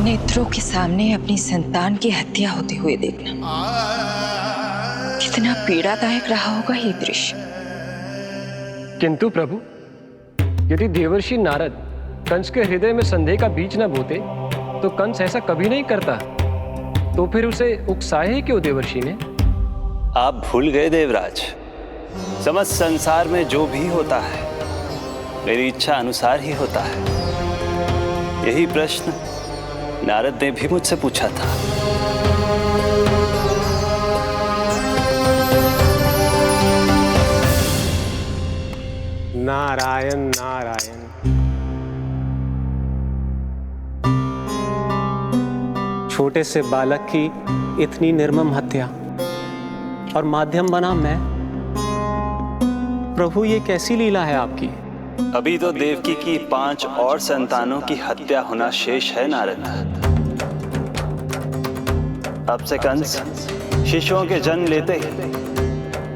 नेत्रों के सामने अपनी संतान की हत्या होते हुए देखना कितना पीड़ादायक रहा होगा ये दृश्य। किंतु प्रभु, यदि देवर्षि नारद कंस के हृदय में संदेह का बीज न बोते तो कंस ऐसा कभी नहीं करता। तो फिर उसे उकसाए ही क्यों देवर्षि ने? आप भूल गए देवराज, समस्त संसार में जो भी होता है मेरी इच्छा अनुसार ही होता है। यही प्रश्न नारद ने भी मुझसे पूछा था। नारायण नारायण। छोटे से बालक की इतनी निर्मम हत्या और माध्यम बना मैं। प्रभु, ये कैसी लीला है आपकी? अभी तो देवकी की 5 और संतानों की हत्या होना शेष है नारद। अब से कंस शिशुओं के जन्म लेते ही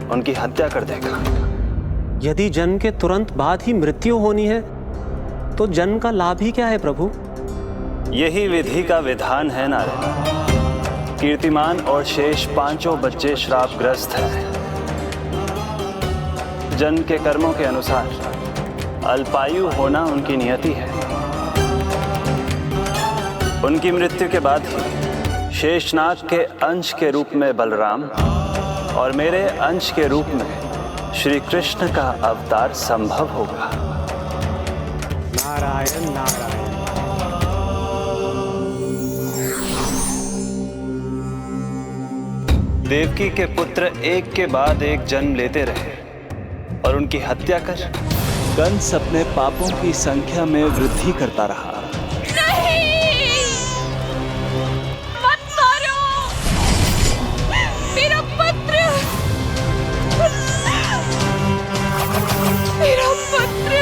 उनकी हत्या कर देगा। यदि जन्म के तुरंत बाद ही मृत्यु होनी है तो जन्म का लाभ ही क्या है प्रभु? यही विधि का विधान है नारद। कीर्तिमान और शेष 5 बच्चे श्रापग्रस्त हैं। जन्म के कर्मों के अनुसार अल्पायु होना उनकी नियति है। उनकी मृत्यु के बाद ही शेषनाग के अंश के रूप में बलराम और मेरे अंश के रूप में श्री कृष्ण का अवतार संभव होगा। नारायण नारायण। देवकी के पुत्र एक के बाद एक जन्म लेते रहे और उनकी हत्या कर कंस अपने पापों की संख्या में वृद्धि करता रहा। नहीं! मत मारो! मेरा पुत्र! मेरा पुत्र!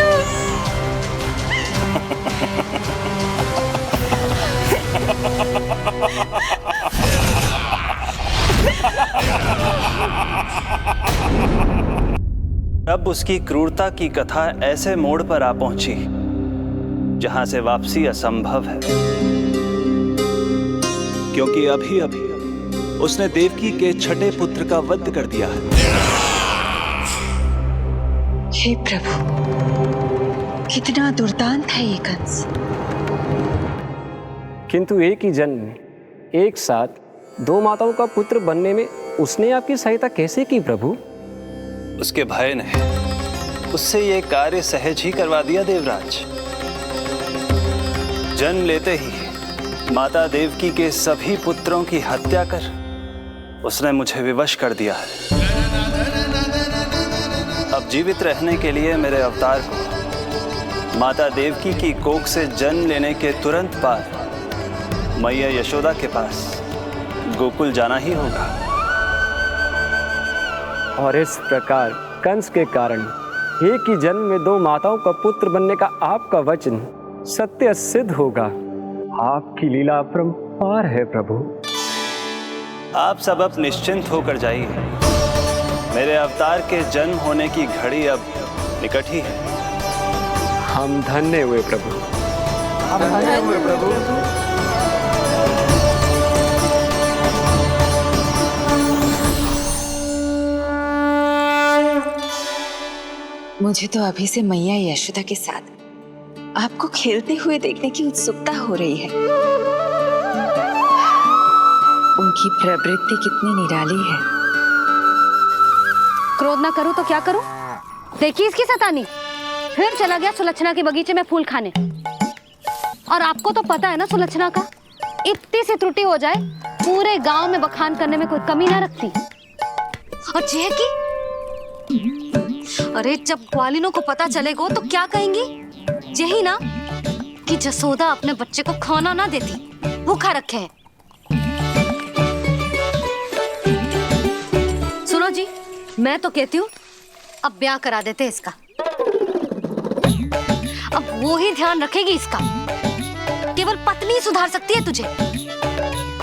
अब उसकी क्रूरता की कथा ऐसे मोड़ पर आ पहुंची जहां से वापसी असंभव है, क्योंकि अभी अभी उसने देवकी के छठे पुत्र का वध कर दिया है। हे प्रभु, कितना दुर्दांत है ये कंस। किंतु एक ही जन्म में एक साथ 2 माताओं का पुत्र बनने में उसने आपकी सहायता कैसे की प्रभु? उसके भय ने उससे ये कार्य सहज ही करवा दिया देवराज। जन्म लेते ही माता देवकी के सभी पुत्रों की हत्या कर उसने मुझे विवश कर दिया है। अब जीवित रहने के लिए मेरे अवतार को माता देवकी की कोख से जन्म लेने के तुरंत बाद मैया यशोदा के पास गोकुल जाना ही होगा। और इस प्रकार कंस के कारण एक ही जन्म में 2 माताओं का पुत्र बनने का आपका वचन सत्य सिद्ध होगा। आपकी लीला अपरंपार है प्रभु। आप सब अब निश्चिंत होकर जाइए। मेरे अवतार के जन्म होने की घड़ी अब निकट ही है। हम धन्य हुए प्रभु। हम धन्य हुए प्रभु। मुझे तो अभी से मैया यशोदा के साथ आपको खेलते हुए देखने की उत्सुकता हो रही है। उनकी प्रवृत्ति कितनी निराली है। क्रोध ना करूं तो क्या करूं? देखिए इसकी शैतानी, फिर चला गया सुलक्षणा के बगीचे में फूल खाने। और आपको तो पता है ना सुलक्षणा का, इतनी सी त्रुटि हो जाए पूरे गांव में बखान करने में कोई कमी ना रखती। और यह कि अरे जब ग्वालिनों को पता चलेगा तो क्या कहेंगी? यही ना कि जसोदा अपने बच्चे को खाना ना देती, भूखा रखे है। सुनो जी, मैं तो कहती हूँ अब ब्याह करा देते इसका। अब वो ही ध्यान रखेगी इसका। केवल पत्नी सुधार सकती है तुझे।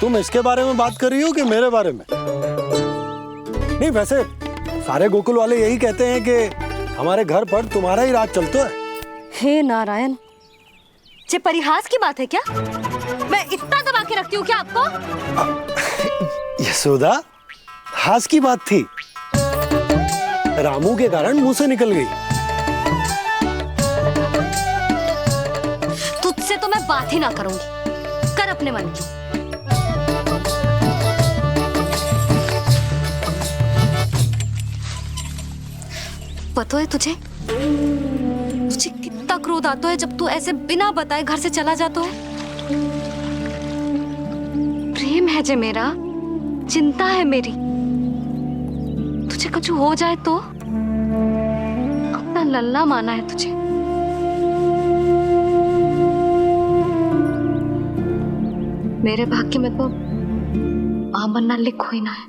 तुम इसके बारे में बात कर रही हो कि मेरे बारे में? नहीं, वैसे सारे गोकुल वाले यही कहते हैं कि हमारे घर पर तुम्हारा ही राज चलता है। हे नारायण, ये परिहास की बात है क्या? मैं इतना दबा के रखती हूँ क्या आपको? यशोदा, हास की बात थी, रामू के कारण मुंह से निकल गई। तुझसे तो मैं बात ही ना करूंगी, कर अपने मन की। पता है तुझे कितना क्रोध आता है जब तू ऐसे बिना बताए घर से चला जाता है। प्रेम है जे मेरा, चिंता है मेरी, तुझे कुछ हो जाए तो अपना लल्ला माना है तुझे। मेरे भाग्य में तो मां बनना लिखो ही ना है।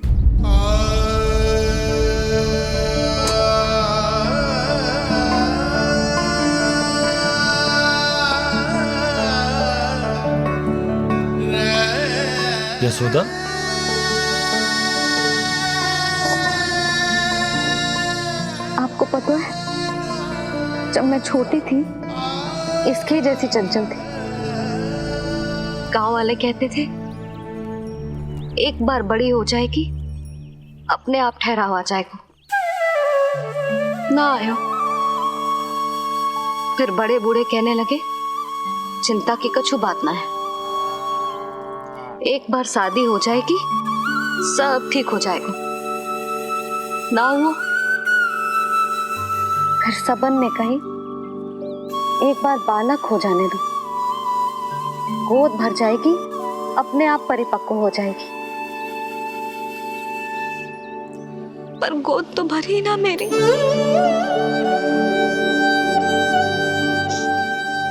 यशोदा, आपको पता है, जब मैं छोटी थी इसके जैसी चंचल थी। गांव वाले कहते थे एक बार बड़ी हो जाएगी अपने आप ठहराव आ जाएगा, ना आयो। फिर बड़े बूढ़े कहने लगे चिंता की कछु बात ना है, एक बार शादी हो जाएगी सब ठीक हो जाएगा। ना हुआ। फिर सबन ने कही एक बार बालक हो जाने दो, गोद भर जाएगी अपने आप परिपक्व हो जाएगी। पर गोद तो भरी ना मेरी,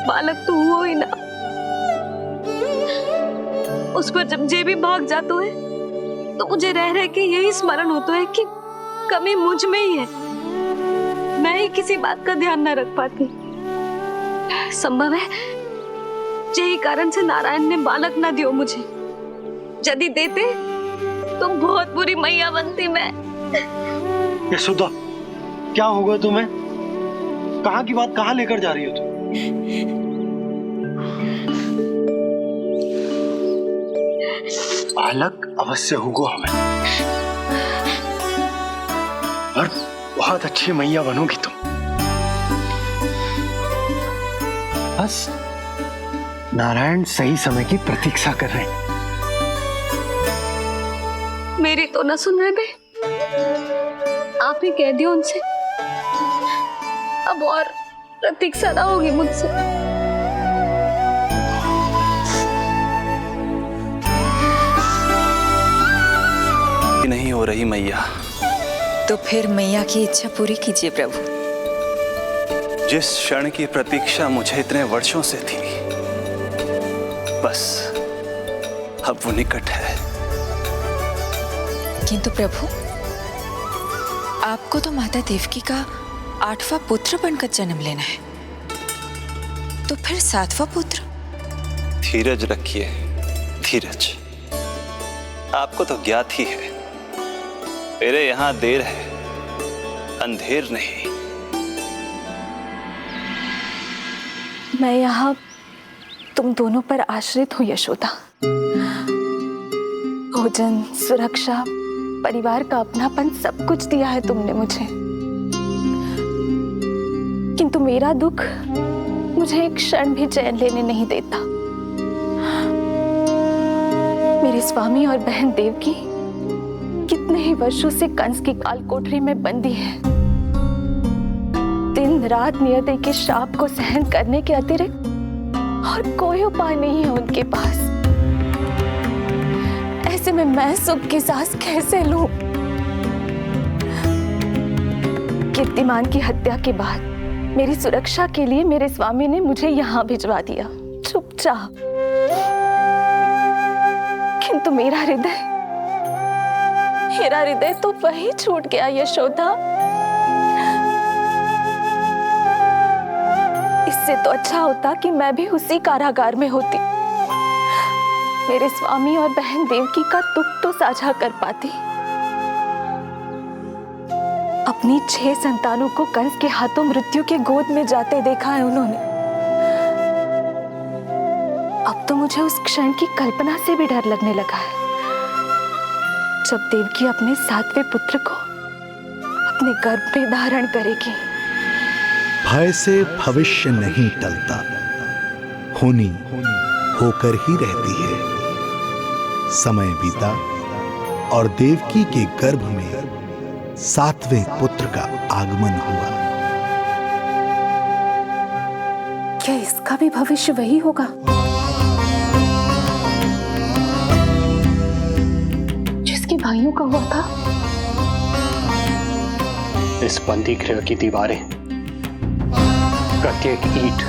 बालक तो हुआ ही ना। उस पर जब जे भी भाग जाता है तो मुझे रह रह के यही स्मरण होता है कि कमी मुझ में ही है, मैं ही किसी बात का ध्यान न रख पाती। संभव है यही कारण से नारायण ने बालक ना दियो मुझे, यदि देते तो बहुत बुरी मैया बनती मैं। यशोदा, क्या होगा तुम्हें? कहाँ की बात कहाँ लेकर जा रही हो तुम? बालक अवश्य होगा हमें, और बहुत अच्छी मैया बनोगी तुम। बस नारायण सही समय की प्रतीक्षा कर रहे हैं। मेरी तो ना सुन रहे बे, आप ही कह दियो उनसे, अब और प्रतीक्षा ना होगी मुझसे। नहीं हो रही मैया। तो फिर मैया की इच्छा पूरी कीजिए प्रभु। जिस क्षण की प्रतीक्षा मुझे इतने वर्षों से थी, बस अब वो निकट है। किंतु प्रभु, आपको तो माता देवकी का 8वां पुत्र बनकर जन्म लेना है, तो फिर 7वां पुत्र? धीरज रखिए, धीरज। आपको तो ज्ञात ही है, मेरे यहां देर है, अंधेर नहीं। मैं यहाँ तुम दोनों पर आश्रित हूँ यशोदा। भोजन, सुरक्षा, परिवार का अपनापन सब कुछ दिया है तुमने मुझे, किंतु मेरा दुख मुझे एक क्षण भी चैन लेने नहीं देता। मेरे स्वामी और बहन देवकी कितने ही वर्षों से कंस की काल कोठरी में बंदी है। दिन रात नियति के शाप को सहन करने के अतिरिक्त और कोई उपाय नहीं है उनके पास। ऐसे में मैं सुख की सांस कैसे लूं? कीर्तिमान की हत्या के बाद मेरी सुरक्षा के लिए मेरे स्वामी ने मुझे यहाँ भिजवा दिया चुपचाप, किंतु मेरा हृदय तो वही छूट गया यशोदा। इससे तो अच्छा होता कि मैं भी उसी कारागार में होती, मेरे स्वामी और बहन देवकी का दुख तो साझा कर पाती। अपनी 6 संतानों को कंस के हाथों मृत्यु के गोद में जाते देखा है उन्होंने। अब तो मुझे उस क्षण की कल्पना से भी डर लगने लगा है जब देवकी अपने 7वें पुत्र को अपने गर्भ में धारण करेगी। भय से भविष्य नहीं टलता, होनी होकर ही रहती है। समय बीता और देवकी के गर्भ में 7वें पुत्र का आगमन हुआ। क्या इसका भी भविष्य वही होगा जिसके भाइयों का हुआ था? इस बंदी गृह की दीवारें, प्रत्येक ईंट,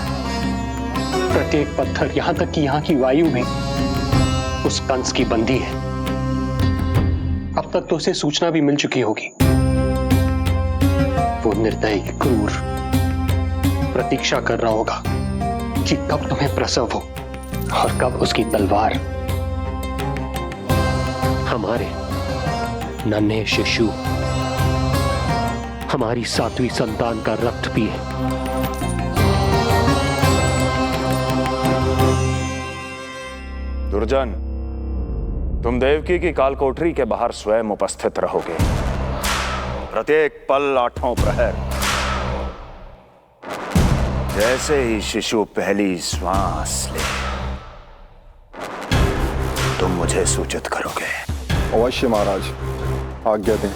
प्रत्येक पत्थर, यहां तक कि यहां की वायु भी उस कंस की बंदी है। अब तक तो उसे सूचना भी मिल चुकी होगी। वो निर्दयी, क्रूर प्रतीक्षा कर रहा होगा कि कब तुम्हें प्रसव हो और कब उसकी तलवार हमारे नन्हे शिशु, हमारी 7वीं संतान का रक्त पिए। दुर्जन, तुम देवकी की कालकोठरी के बाहर स्वयं उपस्थित रहोगे, प्रत्येक पल 8वां प्रहर। जैसे ही शिशु पहली श्वास ले, तुम मुझे सूचित करोगे। अवश्य महाराज, आज्ञा दें।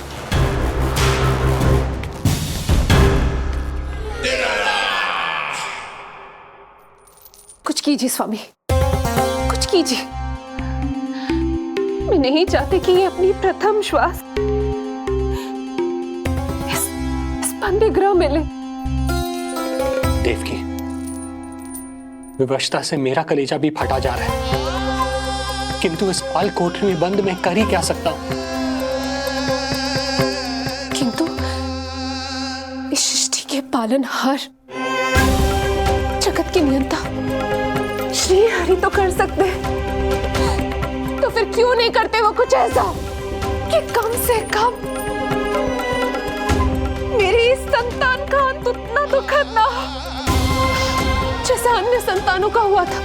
कुछ कीजिए स्वामी, कुछ कीजिए। मैं नहीं चाहती कि ये अपनी प्रथम श्वास इस बंदी गृह में ले। देवकी, विवशता से मेरा कलेजा भी फटा जा रहा है, किंतु इस काल कोठरी में बंद मैं कर ही क्या सकता हूं? किंतु इस सृष्टि के पालनहार, जगत के नियंता श्री हरि तो कर सकते हैं, तो फिर क्यों नहीं करते वो कुछ ऐसा कि कम से कम मेरी इस संतान का अंत उतना दुखद ना हो जैसा अन्य संतानों का हुआ था।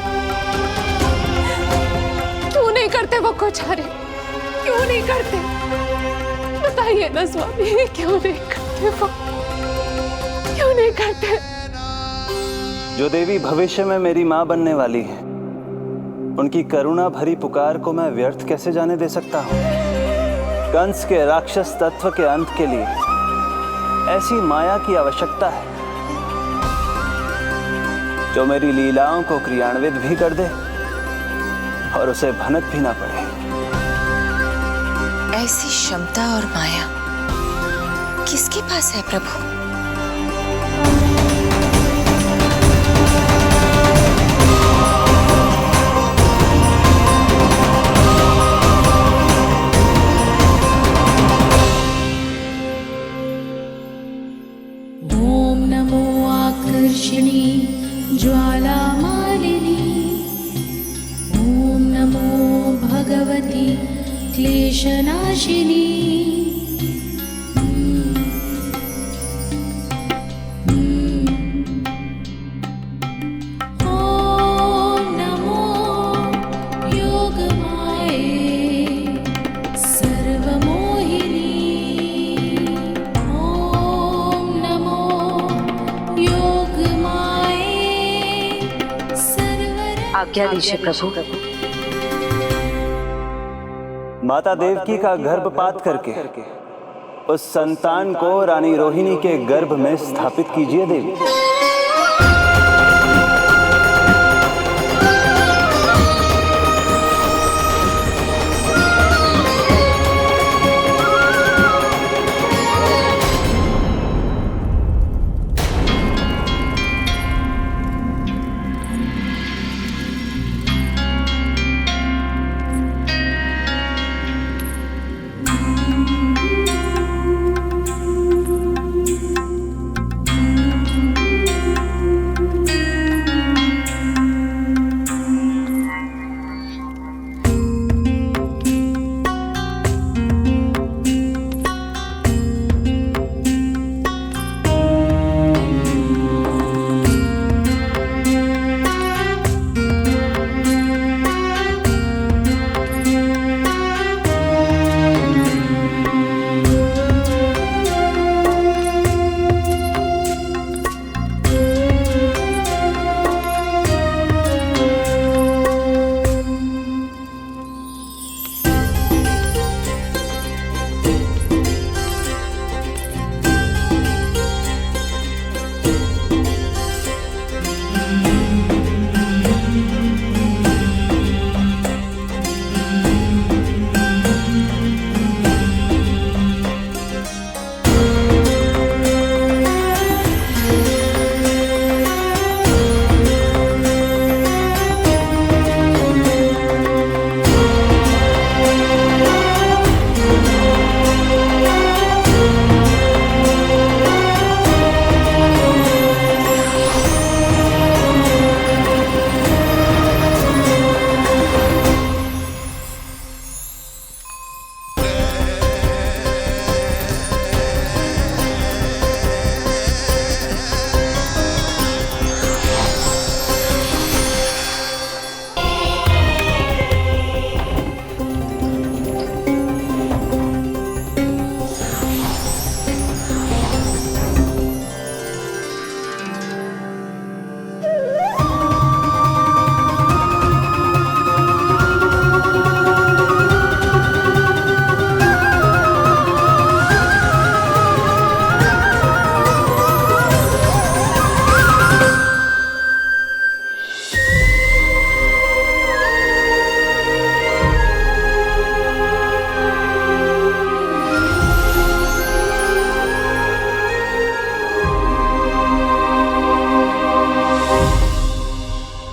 क्यों नहीं करते वो कुछ हरि, क्यों नहीं करते? बताइए ना स्वामी, क्यों नहीं करते वो, क्यों नहीं करते? जो देवी भविष्य में मेरी मां बनने वाली है, उनकी करुणा भरी पुकार को मैं व्यर्थ कैसे जाने दे सकता हूं? कंस के राक्षस तत्व के अंत के लिए ऐसी माया की आवश्यकता है जो मेरी लीलाओं को क्रियान्वित भी कर दे और उसे भनक भी ना पड़े। ऐसी क्षमता और माया किसके पास है प्रभु? ओम नमो आकर्षणी ज्वाला मालिनी, ओम नमो भगवती क्लेशनाशिनी। ओम नमो योगमाये सर्वमोहिनी। ओम नमो योगमाये सर्वर। आज्ञा दीजिए प्रभु। माता देवकी का गर्भपात करके उस संतान को रानी रोहिणी के गर्भ में स्थापित कीजिए देवी।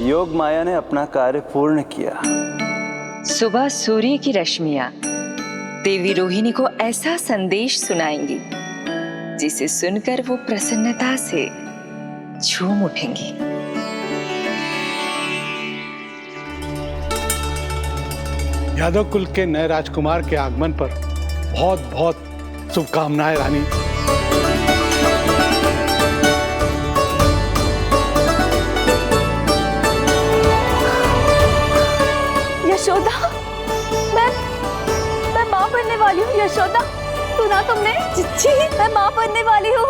योग माया ने अपना कार्य पूर्ण किया। सुबह सूर्य की रश्मियां देवी रोहिणी को ऐसा संदेश सुनाएंगी जिसे सुनकर वो प्रसन्नता से झूम उठेंगी। यादव कुल के नए राजकुमार के आगमन पर बहुत बहुत शुभकामनाएं रानी। यशोदा, मैं माँ बनने वाली हूँ। यशोदा, सुना तुमने? चिच्ची, मैं माँ बनने वाली हूँ।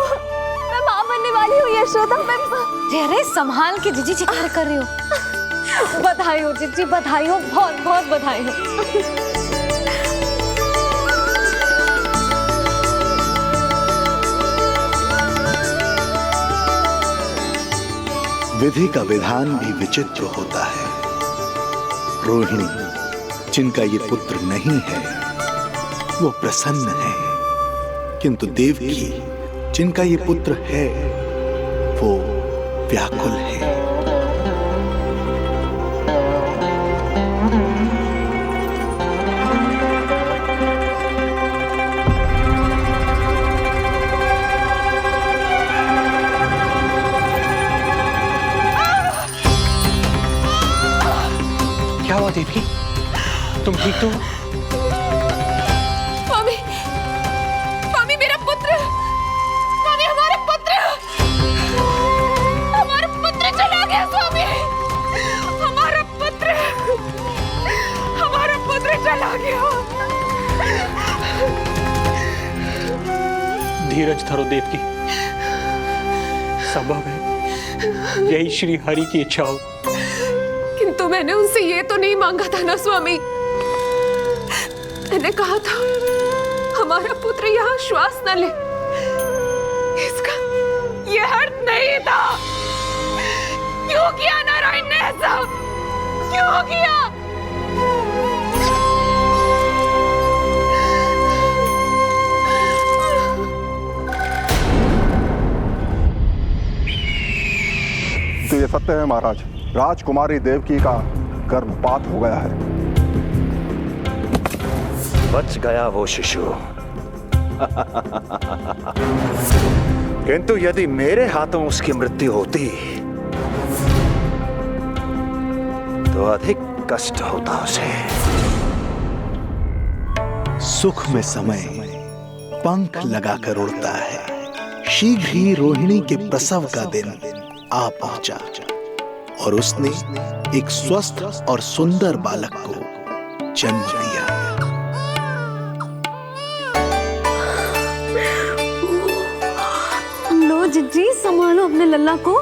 मैं माँ बनने वाली हूँ यशोदा। मैं अरे संभाल के जीजी चिकार कर रही हो। बधाई हो जीजी, बधाई हो, बहुत बहुत बधाई हो। विधि का विधान भी विचित्र होता है। रोहिणी, जिनका ये पुत्र नहीं है, वो प्रसन्न है, किंतु देवकी, जिनका ये पुत्र है, वो व्याकुल है। क्या हुआ देवकी? तुम ठीक तो हो? स्वामी, स्वामी मेरा पुत्र, स्वामी हमारा पुत्र चला गया। स्वामी, हमारा पुत्र चला गया। धीरज धरो देवकी, संभव है यही श्री हरि की इच्छा हो। किंतु मैंने उनसे ये तो नहीं मांगा था ना स्वामी। मैंने कहा था हमारा पुत्र यहाँ श्वास न ले। इसका ये अर्थ नहीं था। क्यों किया नारायण ने ऐसा? क्यों किया? तो ये सत्य है महाराज, राजकुमारी देवकी का गर्भपात हो गया है। बच गया वो शिशु। किंतु यदि मेरे हाथों उसकी मृत्यु होती तो अधिक कष्ट होता उसे। सुख में समय पंख लगाकर उड़ता है। शीघ्र ही रोहिणी के प्रसव का दिन आ पहुंचा और उसने एक स्वस्थ और सुंदर बालक को जन्म दिया। लो जिज्जी, संभालो अपने लल्ला को,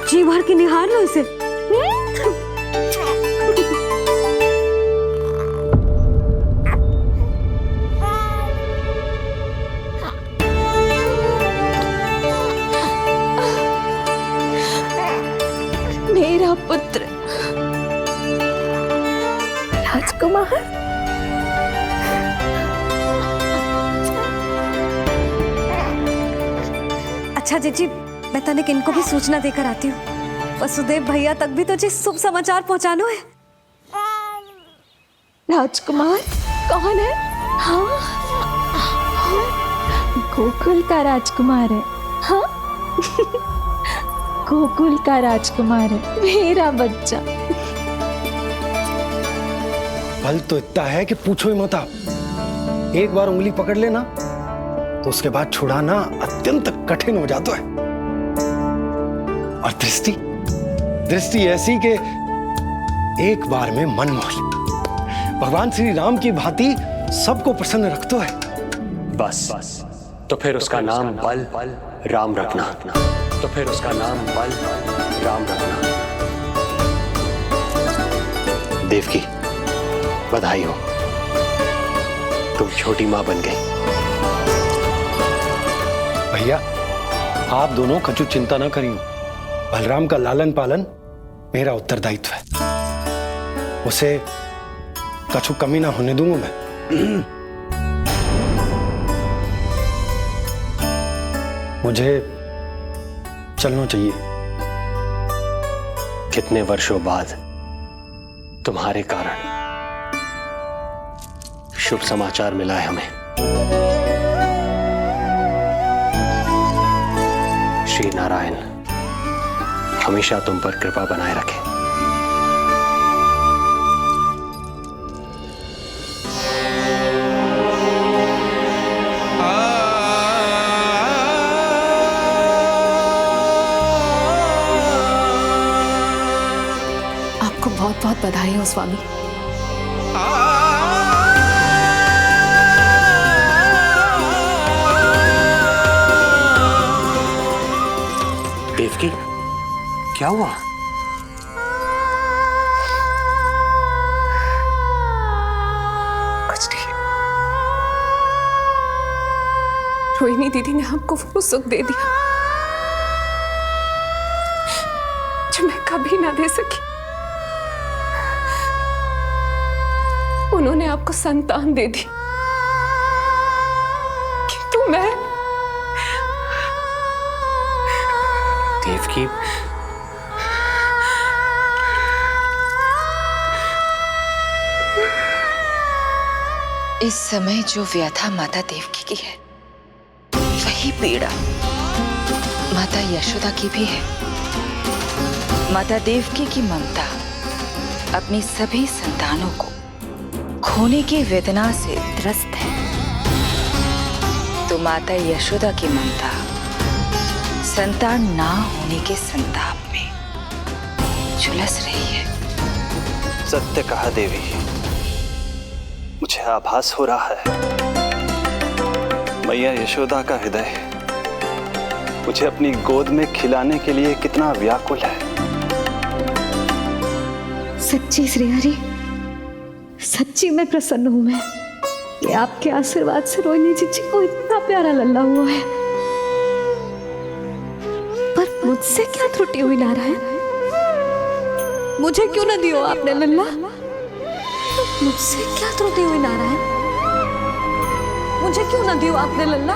जी भर के निहार लो इसे। मेरा पुत्र राजकुमार। अच्छा जीजी, मैं तनिक इनको भी सूचना देकर आती हूँ। वसुदेव भैया तक भी तुझे शुभ समाचार पहुंचाना है। राजकुमार कौन है? हाँ, गोकुल का राजकुमार है। हाँ, गोकुल का राजकुमार है मेरा बच्चा। बल तो इतना है कि पूछो ही मत। एक बार उंगली पकड़ लेना तो उसके बाद छुड़ाना अत्यंत कठिन हो जाता है। और दृष्टि ऐसी कि एक बार में मन मोह ले। भगवान श्री राम की भांति सबको प्रसन्न रखता है। बस तो फिर उसका नाम बल राम रखना। तो फिर उसका नाम बल राम रखना। देवकी, बधाई हो, तुम छोटी मां बन गई। भैया, आप दोनों कछु चिंता ना करियो। बलराम का लालन पालन मेरा उत्तरदायित्व है। उसे कछु कमी ना होने दूंगा मैं। मुझे चलना चाहिए। कितने वर्षों बाद तुम्हारे कारण शुभ समाचार मिला है हमें। श्री नारायण हमेशा तुम पर कृपा बनाए रखें। आपको बहुत बहुत बधाई हो स्वामी। देवकी, क्या हुआ? कुछ नहीं। रोहिणी दीदी ने हमको वो सुख दे दिया जो मैं कभी ना दे सकी। उन्होंने आपको संतान दे दी, किंतु मैं देवकी, इस समय जो व्यथा माता देवकी की है वही पीड़ा माता यशोदा की भी है। माता देवकी की ममता अपनी सभी संतानों को खोने की वेदना से त्रस्त है, तो माता यशोदा की ममता संतान ना होने के संताप में झुलस रही है। सत्य कहा देवी, मुझे आभास हो रहा है मैया यशोदा का हृदय मुझे अपनी गोद में खिलाने के लिए कितना व्याकुल है। सच्ची श्री हरि, सच्ची मैं प्रसन्न हूं मैं कि आपके आशीर्वाद से रोहिणी जी को इतना प्यारा लल्ला हुआ है। पर मुझसे क्या त्रुटि हुई नारायण? मुझे क्यों न दियो आपने लल्ला? मुझसे क्या त्रुटि हुई नारायण? मुझे क्यों न दियो आपने लल्ला?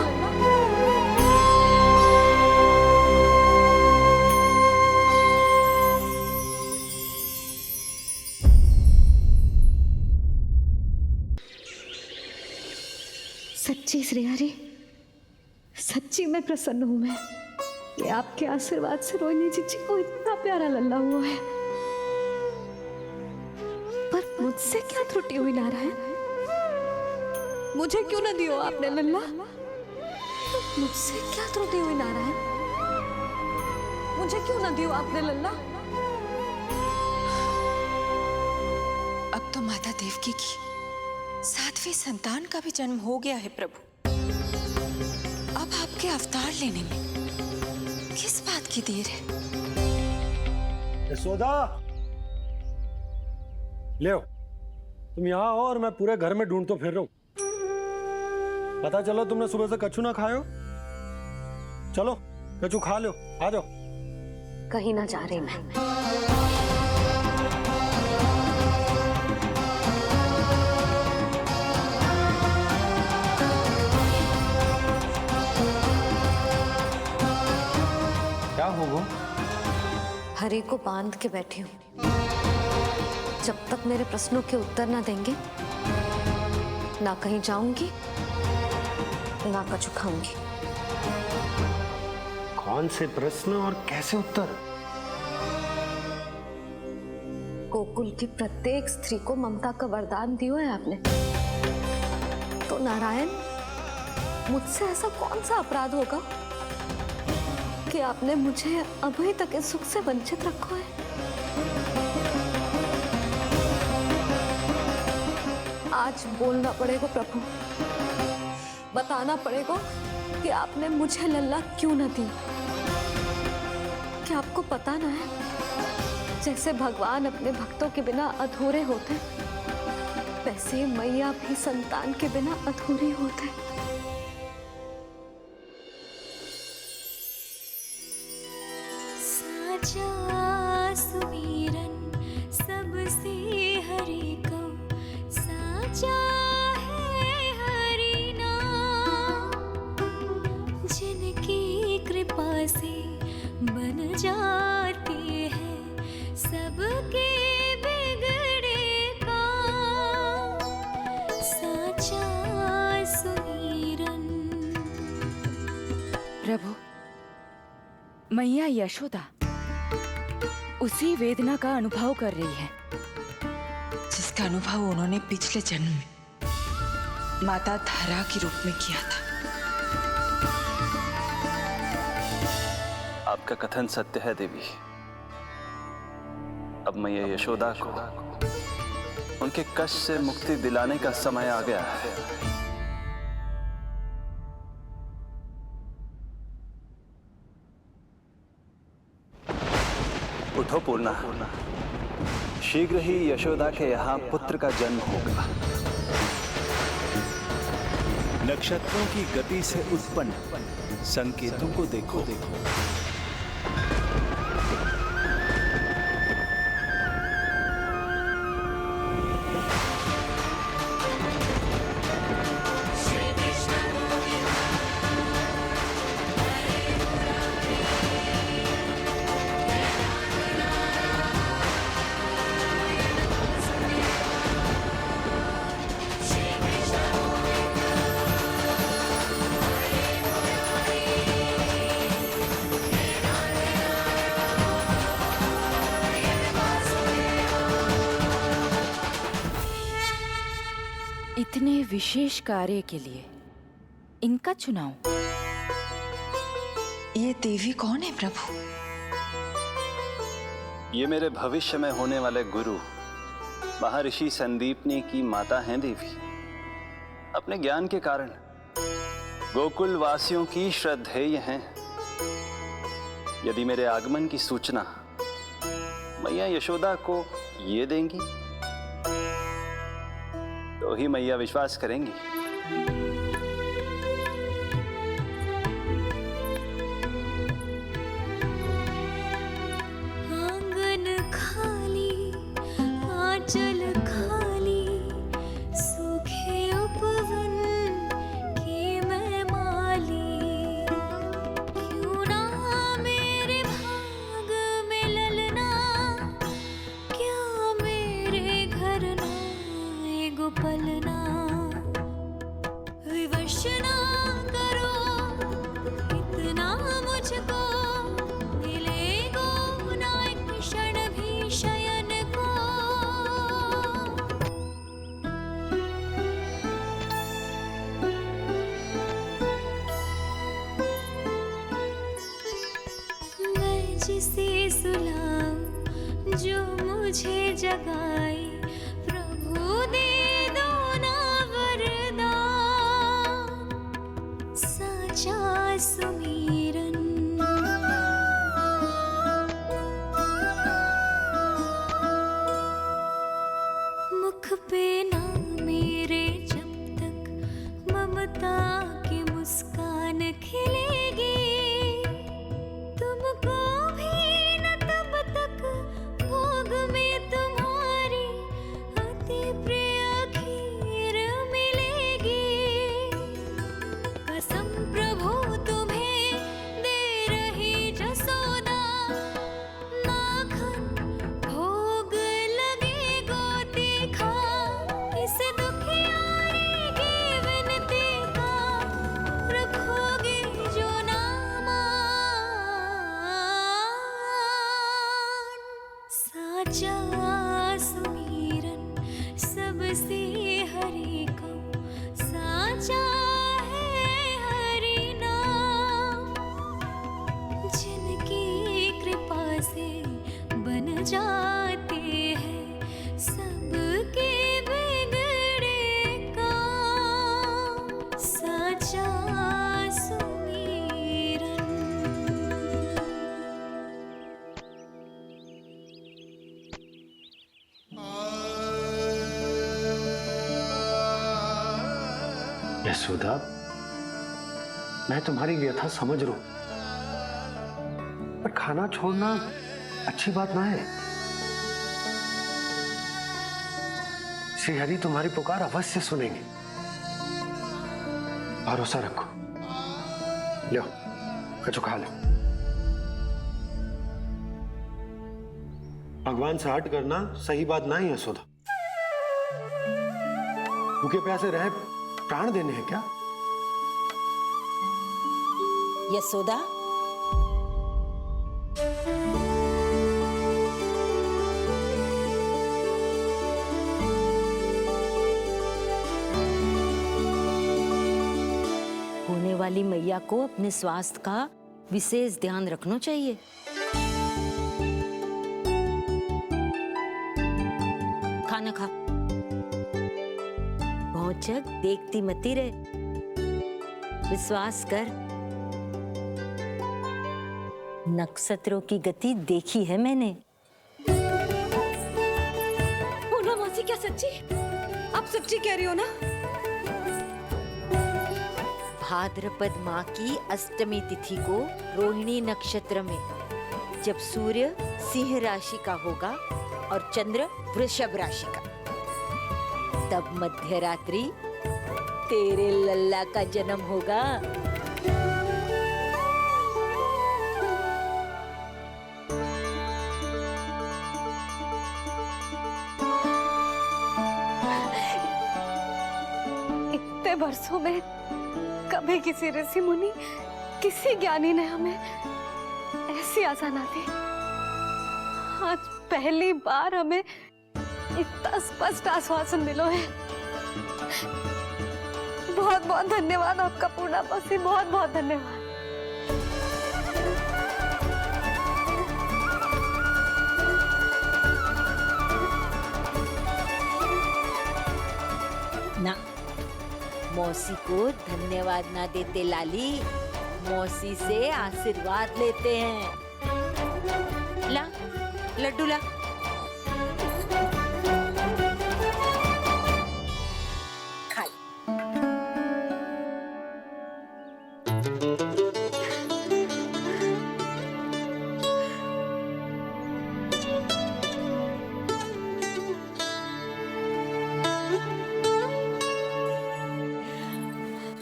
सच्ची श्री हरि, सच्ची मैं प्रसन्न हूं मैं कि आपके आशीर्वाद से रोहिणी जी को इतना प्यारा लल्ला हुआ है। पर मुझसे क्या त्रुटि हुई नारायण? मुझे क्यों न दियो आपने लल्ला? मुझसे क्या त्रुटि हुई नारायण? मुझे क्यों न दियो आपने लल्ला? अब तो माता देवकी की 7वें संतान का भी जन्म हो गया है प्रभु। अब आपके अवतार लेने में किस बात की देर है? यशोदा, ले तुम यहाँ आओ और मैं पूरे घर में ढूंढतो फिर रहा हूं। पता चलो तुमने सुबह से कछु ना खाए हो। चलो कछु खा लो, आ जाओ। कहीं ना जा रही मैं। क्या होगा? हरि को बांध के बैठी हूँ। जब तक मेरे प्रश्नों के उत्तर ना देंगे, ना कहीं जाऊंगी, ना कछु खाऊंगी। कौन से प्रश्न और कैसे उत्तर? गोकुल की प्रत्येक स्त्री को ममता का वरदान दिया है आपने, तो नारायण मुझसे ऐसा कौन सा अपराध होगा कि आपने मुझे अभी तक इस सुख से वंचित रखा है? आज बोलना पड़ेगा प्रभु, बताना पड़ेगा कि आपने मुझे लल्ला क्यों न दी। क्या आपको पता ना है, जैसे भगवान अपने भक्तों के बिना अधूरे होते, वैसे मैया भी संतान के बिना अधूरी होते। साचा सुमीरन सबसे हरि को, साचा है हरि नाम, जिनकी कृपा से बन जाते हैं सबके बिगड़े काम साचा सुमीरन। प्रभु, मैया यशोदा उसी वेदना का अनुभव कर रही है जिसका अनुभव उन्होंने पिछले जन्म में माता धारा के रूप में किया था। आपका कथन सत्य है देवी। अब मैया यशोदा को उनके कष्ट से मुक्ति दिलाने का समय आ गया है। उठो पूर्णा, शीघ्र ही यशोदा के यहाँ पुत्र का जन्म होगा। नक्षत्रों की गति से उत्पन्न संकेतों को देखो। इतने विशेष कार्य के लिए इनका चुनाव। ये देवी कौन है प्रभु? ये मेरे भविष्य में होने वाले गुरु महर्षि संदीपनी की माता हैं देवी। अपने ज्ञान के कारण गोकुल वासियों की श्रद्धेय हैं। यदि मेरे आगमन की सूचना मैया यशोदा को ये देंगी तो ही मैया विश्वास करेंगी। आंगन खाली, आंचल खाली, सूखे उपवन की मैं माली। क्यों ना मेरे भाग में ललना, क्या मेरे घर ना एगो पलना। विवश ना करो इतना मुझको, मिलेगो ना एक क्षण भी शयन को। मैं जिसे सुलाऊं जो मुझे जगाए, प्रभु दे दो ना वरदान साचा सुमीरन। मुख पे ना मेरे जब तक ममता की मुस्कान खिलेगी, तुमको भी न तब तक भोग में तुम्हारी अति प्रिय खीर मिलेगी। कसम प्रभु तुम्हें दे रही जसोदा, माखन भोग लगेगो तीखा। इस दुखियारी की विनती का रखोगे जो नामान। साचा सुमीरन सबसे हरि को, साचा है हरि नाम। जिनकी कृपा से बन जाते हैं सबके बिगड़े काम साचा सुमीरन। यशोदा, मैं तुम्हारी व्यथा समझ रहा हूं, पर खाना छोड़ना अच्छी बात ना है। श्री हरि तुम्हारी पुकार अवश्य सुनेंगे। भरोसा रखो। लो, कछु खा लो। भगवान से हट करना सही बात ना ही यशोदा। भूखे प्यासे रहे प्राण देने हैं क्या? यशोदा, होने वाली मैया को अपने स्वास्थ्य का विशेष ध्यान रखना चाहिए। खाना खा, भौचक देखती मती रहे, विश्वास कर। नक्षत्रों की गति देखी है मैंने। पूनम मौसी, क्या सच्ची? आप सच्ची कह रही हो ना? भाद्रपद माह की अष्टमी तिथि को रोहिणी नक्षत्र में जब सूर्य सिंह राशि का होगा और चंद्र वृषभ राशि का, तब मध्य रात्रि तेरे लल्ला का जन्म होगा। इतने वर्षों में कभी किसी ऋषि मुनि, किसी ज्ञानी ने हमें ऐसी आशा ना दी। आज पहली बार हमें इतना स्पष्ट आश्वासन मिलो है। बहुत बहुत धन्यवाद आपका पूर्णा मौसी, बहुत बहुत धन्यवाद। ना, मौसी को धन्यवाद ना देते लाली, मौसी से आशीर्वाद लेते हैं। ला लड्डू ला। खा ले।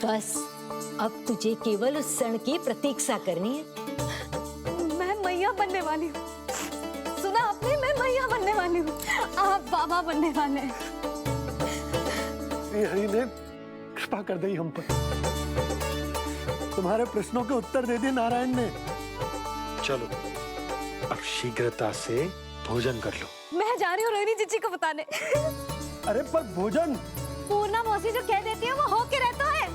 बस अब तुझे केवल उस क्षण की प्रतीक्षा करनी है। मैं मैया बनने वाली हूँ। सुना आपने, मैं मैया बनने वाली हूँ। आप बाबा बनने वाले हैं। श्री हरि ने कृपा कर दी हम पर। तुम्हारे प्रश्नों के उत्तर दे दिए नारायण ने। चलो अब शीघ्रता से भोजन कर लो। मैं जा रही हूँ रोहिणी जीजी को बताने। अरे पर भोजन पूर्णा मौसी जो कह देती है वो हो के रहता है।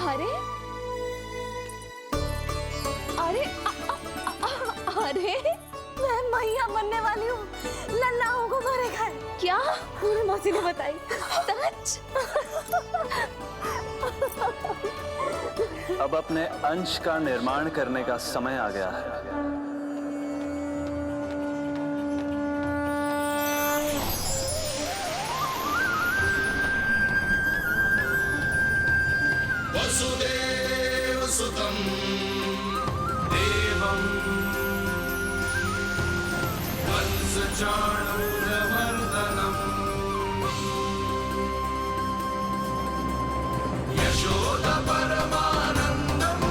अरे अरे अरे मैं मैया बनने वाली हूँ। लल्लाओं को मारेगा। क्या? पूरी मौसी ने बताई। सच? अब अपने अंश का निर्माण करने का समय आ गया है। वसुदेव सुतं देवं वंशचाणूरमर्दनम् यशोदा परमानन्दम्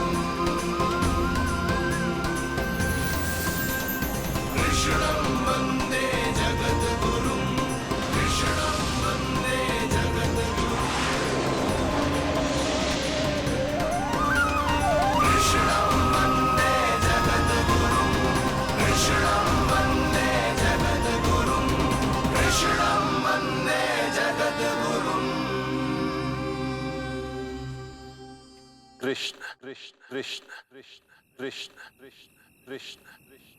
कृष्णं वन्दे जगद्गुरुं कृष्णं वन्दे जगद्गुरुं कृष्णं वन्दे जगद्गुरुं कृष्णं वन्दे कृष्ण कृष्ण कृष्ण कृष्ण कृष्ण कृष्ण कृष्ण।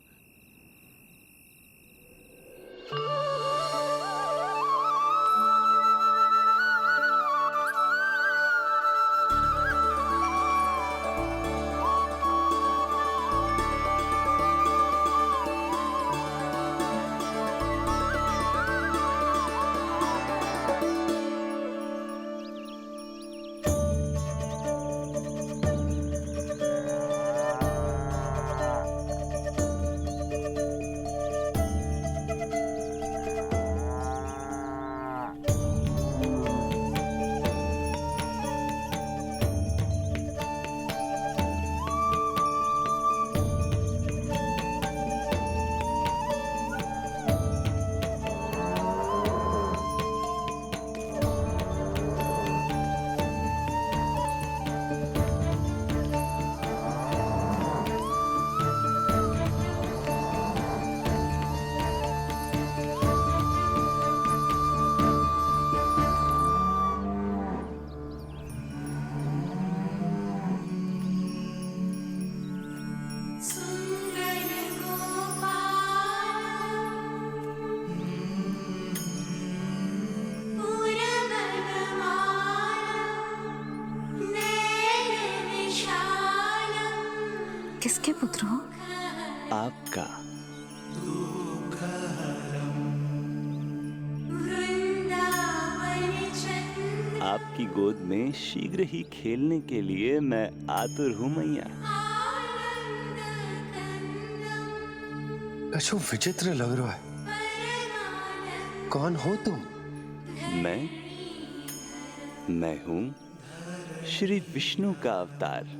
किसके पुत्र हो? आपका। आपकी गोद में शीघ्र ही खेलने के लिए मैं आतुर हूं मैया। कछु विचित्र लग रहा है। कौन हो तुम? मैं हूं श्री विष्णु का अवतार।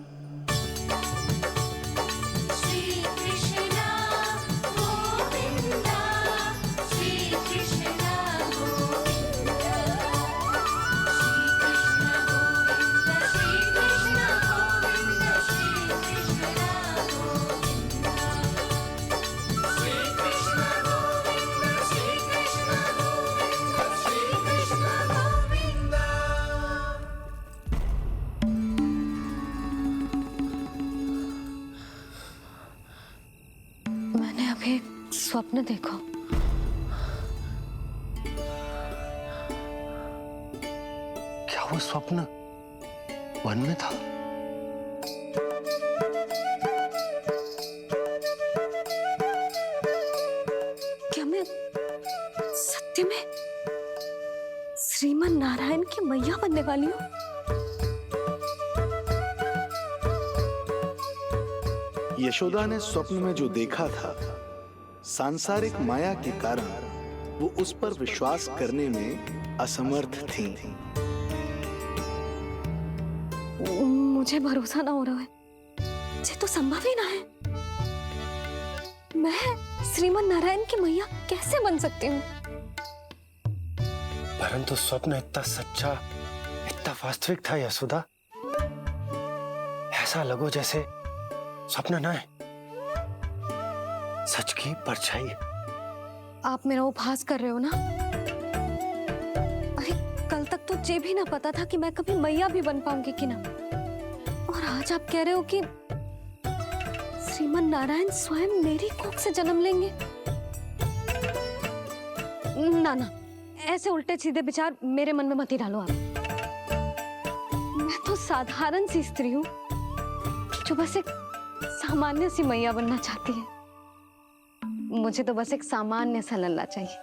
स्वप्न देखो। क्या वो स्वप्न वन में था? क्या मैं सत्य में श्रीमन नारायण की मैया बनने वाली हूँ? यशोदा ने स्वप्न में जो देखा था, सांसारिक माया के कारण वो उस पर विश्वास करने में असमर्थ थी। मुझे भरोसा ना हो रहा है। ये तो संभव ही ना है। मैं श्रीमन नारायण की मैया कैसे बन सकती हूँ? परंतु स्वप्न इतना सच्चा, इतना वास्तविक था यशोदा। ऐसा लगो जैसे स्वप्न ना है, सच की परछाई। आप मेरा उपहास कर रहे हो ना? अरे कल तक तो ये भी ना पता था कि मैं कभी मैया भी बन पाऊंगी कि ना। और आज आप कह रहे हो कि श्रीमन नारायण स्वयं मेरी कोख से जन्म लेंगे। ना ना, ऐसे उल्टे सीधे विचार मेरे मन में मत ही डालो आप। मैं तो साधारण सी स्त्री हूँ जो बस एक सामान्य सी मैया बनना चाहती है। मुझे तो बस एक सामान्य सा लल्ला चाहिए,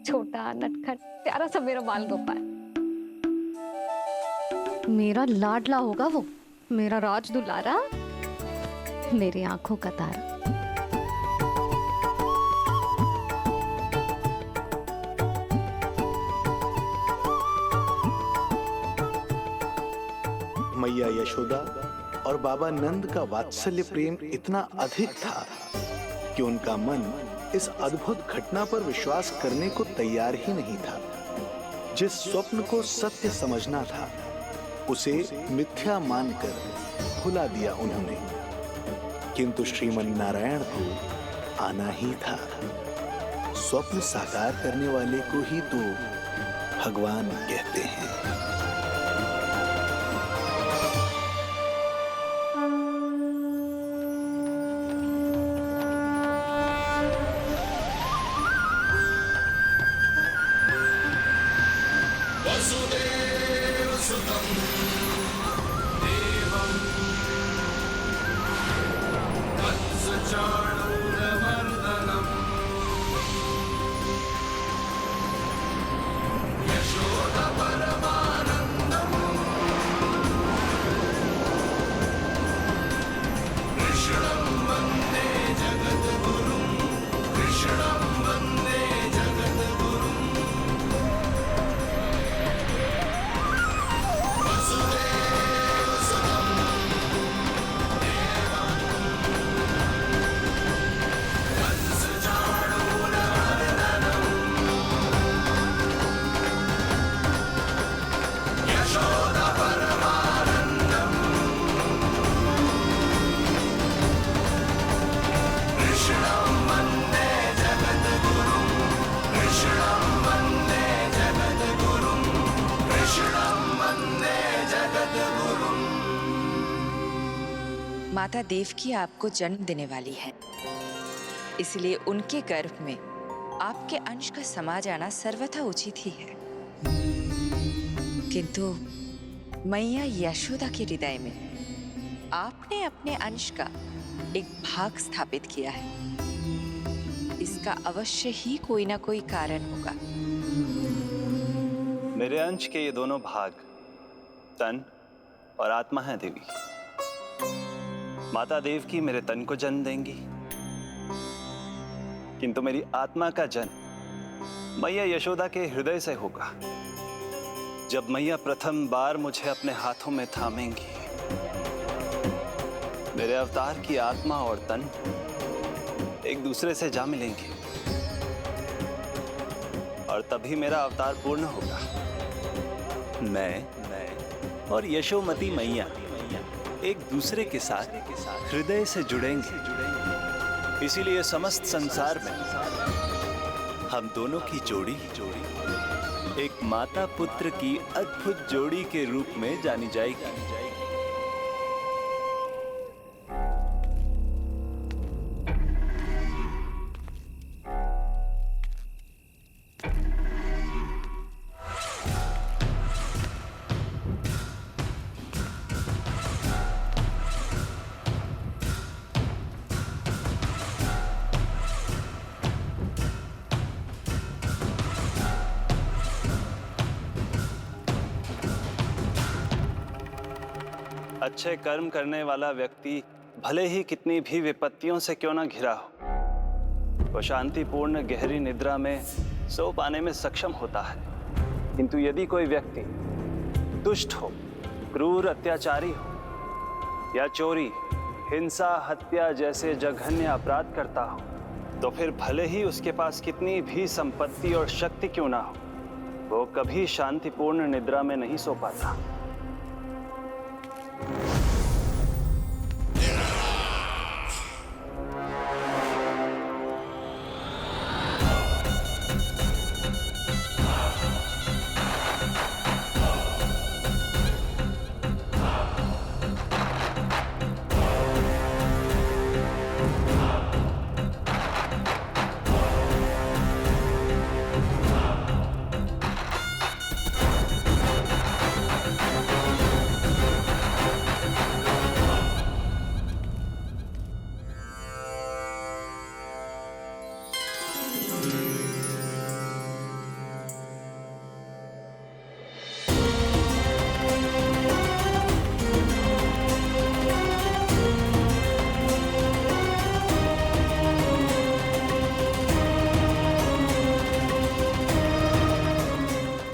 छोटा नटखट प्यारा सा मेरा बाल गोपाल। मेरा लाडला होगा वो, मेरा राज दुलारा, मेरी आंखों का तारा। मैया यशोदा और बाबा नंद का वात्सल्य प्रेम इतना अधिक था कि उनका मन इस अद्भुत घटना पर विश्वास करने को तैयार ही नहीं था। जिस स्वप्न को सत्य समझना था, उसे मिथ्या मानकर भुला दिया उन्होंने। किंतु श्रीमन नारायण को आना ही था। स्वप्न साकार करने वाले को ही तो भगवान कहते हैं। माता देवकी आपको जन्म देने वाली हैं, इसलिए उनके गर्भ में आपके अंश का समा जाना सर्वथा उचित ही है। किंतु मैया यशोदा के हृदय में आपने अपने अंश का एक भाग स्थापित किया है। इसका अवश्य ही कोई ना कोई कारण होगा। मेरे अंश के ये दोनों भाग तन और आत्मा हैं देवी। माता देवकी मेरे तन को जन्म देंगी, किंतु मेरी आत्मा का जन्म मैया यशोदा के हृदय से होगा। जब मैया प्रथम बार मुझे अपने हाथों में थामेंगी, मेरे अवतार की आत्मा और तन एक दूसरे से जा मिलेंगे और तभी मेरा अवतार पूर्ण होगा। मैं और यशोमती मैया एक दूसरे के साथ हृदय से जुड़ेंगे। इसीलिए समस्त संसार में हम दोनों की जोड़ी एक माता पुत्र की अद्भुत जोड़ी के रूप में जानी जाएगी। अच्छे कर्म करने वाला व्यक्ति भले ही कितनी भी विपत्तियों से क्यों ना घिरा हो, वो शांतिपूर्ण गहरी निद्रा में सो पाने में सक्षम होता है। किंतु यदि कोई व्यक्ति दुष्ट हो, क्रूर अत्याचारी हो या चोरी, हिंसा, हत्या जैसे जघन्य अपराध करता हो, तो फिर भले ही उसके पास कितनी भी संपत्ति और शक्ति क्यों ना हो, वो कभी शांतिपूर्ण निद्रा में नहीं सो पाता।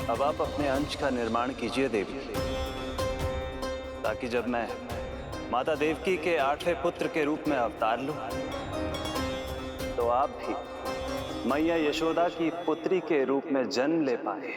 अब आप अपने अंश का निर्माण कीजिए देवी, ताकि जब मैं माता देवकी के 8वें पुत्र के रूप में अवतार लूं, तो आप भी मैया यशोदा की पुत्री के रूप में जन्म ले पाए।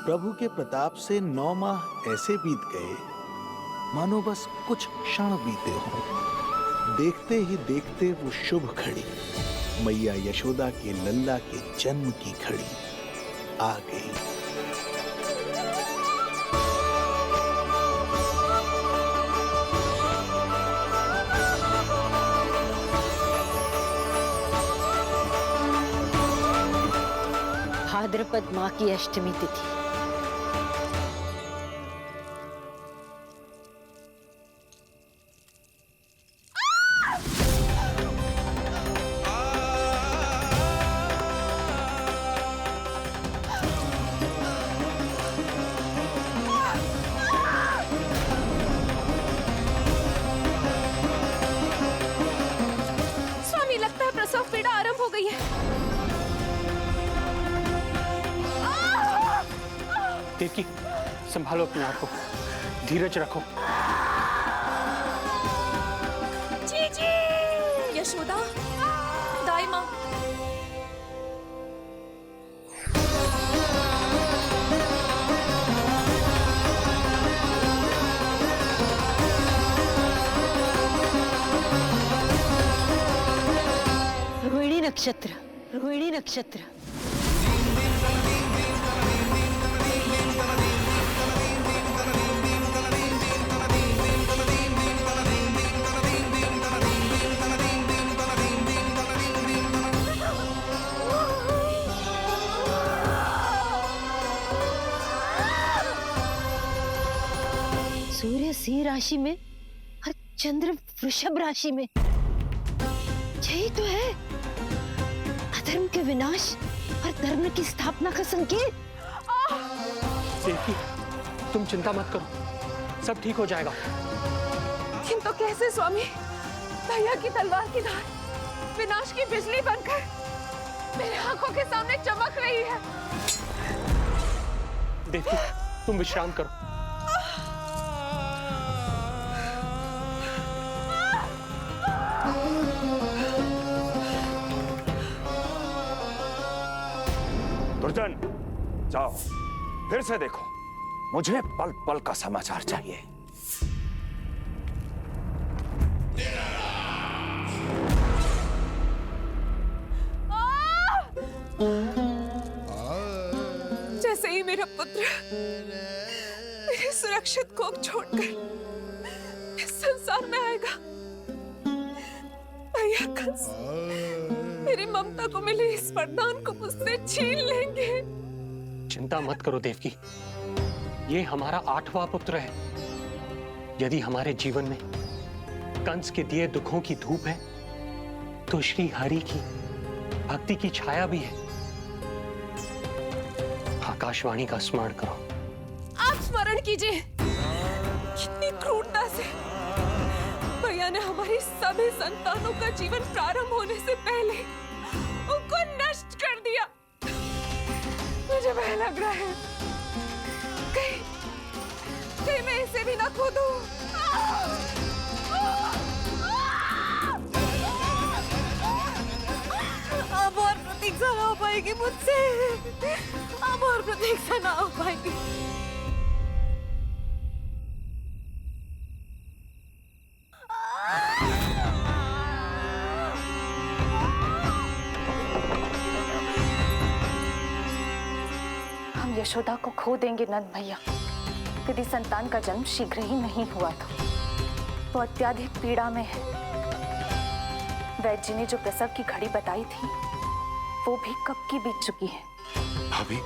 प्रभु के प्रताप से 9 माह ऐसे बीत गए मानो बस कुछ क्षण बीते हों। देखते ही देखते वो शुभ घड़ी, मैया यशोदा के लल्ला के जन्म की घड़ी आ गई। भाद्रपद माह की अष्टमी तिथि। देवकी, संभालो अपने आप को, धीरज रखो। जीजी, यशोदा, दाई माँ। रोहिणी नक्षत्र, रोहिणी नक्षत्र। सूर्य सिंह राशि में और चंद्र वृषभ राशि में, यही तो है अधर्म के विनाश और धर्म की स्थापना का संकेत। देवकी, तुम चिंता मत करो, सब ठीक हो जाएगा। किंतु कैसे स्वामी? भैया की तलवार की धार विनाश की बिजली बनकर मेरे आंखों के सामने चमक रही है। देवकी, तुम विश्राम करो। दुर्जन, जाओ फिर से देखो, मुझे पल पल का समाचार चाहिए। जैसे ही मेरा पुत्र मेरे सुरक्षित कोख छोड़कर इस संसार में आएगा, भैया कंस मेरी ममता को मिले इस वरदान को मुझसे छीन लेंगे। चिंता मत करो देवकी, ये हमारा 8वां पुत्र है। यदि हमारे जीवन में कंस के दिए दुखों की धूप है, तो श्री हरि की भक्ति की छाया भी है। आकाशवाणी का स्मरण करो। आप स्मरण कीजिए, कितनी क्रूरता से भैया ने हमारी सभी संतानों का जीवन प्रारंभ होने से पहले उनको नष्ट कर दिया। मुझे भय लग रहा है, कहीं मैं इसे भी ना खो दूं। अब और प्रतीक्षा ना हो पाएगी मुझसे, अब और प्रतीक्षा ना हो पाएगी। हम यशोदा को खो देंगे नंद भैया, यदि संतान का जन्म शीघ्र ही नहीं हुआ तो। वो अत्यधिक पीड़ा में है। वैद्य जी ने जो प्रसव की घड़ी बताई थी, वो भी कब की बीत चुकी है। भाभी,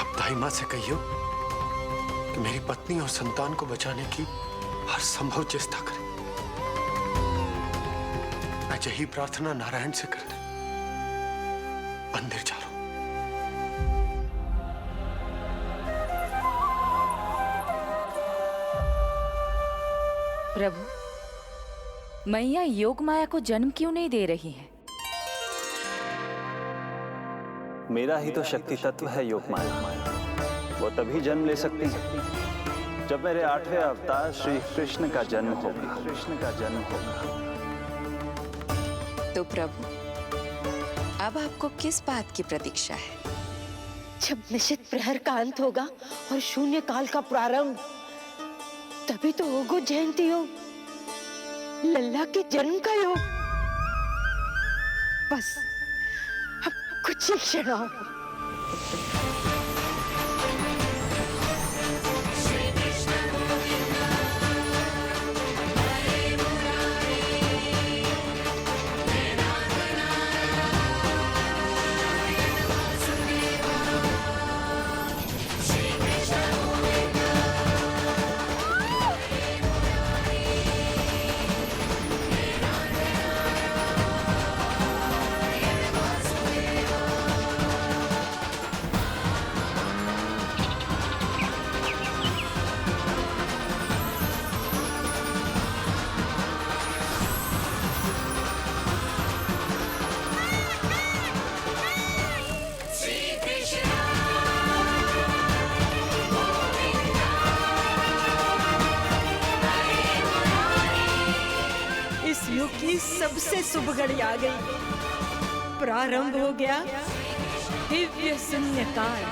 आप दाई माँ से कहियो कि मेरी पत्नी और संतान को बचाने की हर संभव चेष्टा करें। मैं यही प्रार्थना नारायण से करने मंदिर जा रहा हूं। प्रभु, मैया योग माया को जन्म क्यों नहीं दे रही है? मेरा ही तो शक्ति तत्व है योग माया। वो तभी जन्म ले सकती है जब मेरे 8वें अवतार श्री कृष्ण का जन्म होगा। कृष्ण का जन्म होगा। तो प्रभु, अब आपको किस बात की प्रतीक्षा है? जब निश्चित प्रहर का अंत होगा और शून्य काल का प्रारंभ, तभी तो होगो जयंती योग, लल्ला के जन्म का योग। बस अब कुछ ही क्षण और। सबसे शुभ घड़ी आ गई। प्रारंभ हो गया दिव्य शून्यकाल।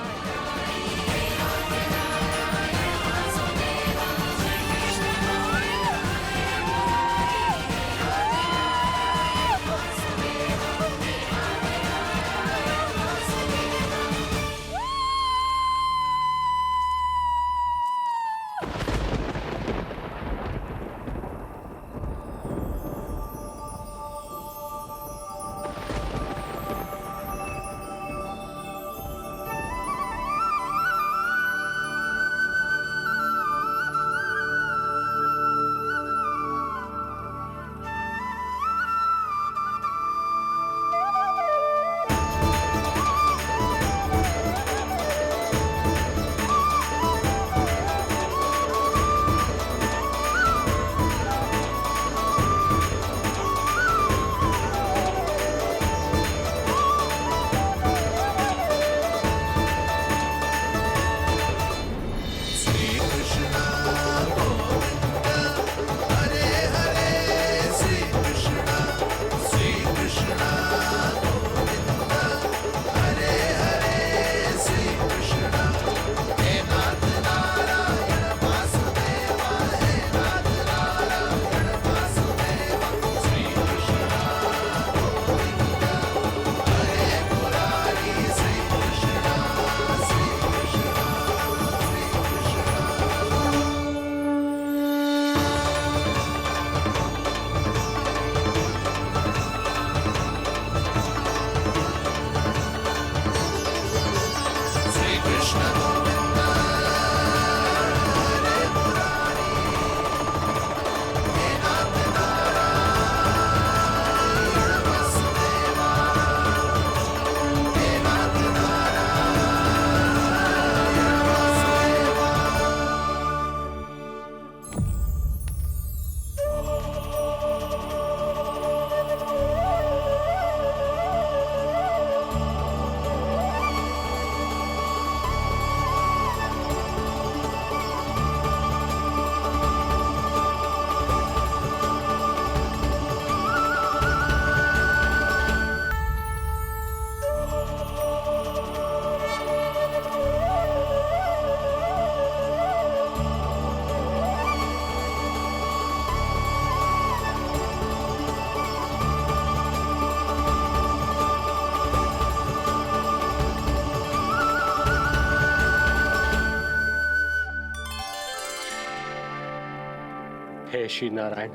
हे श्री नारायण,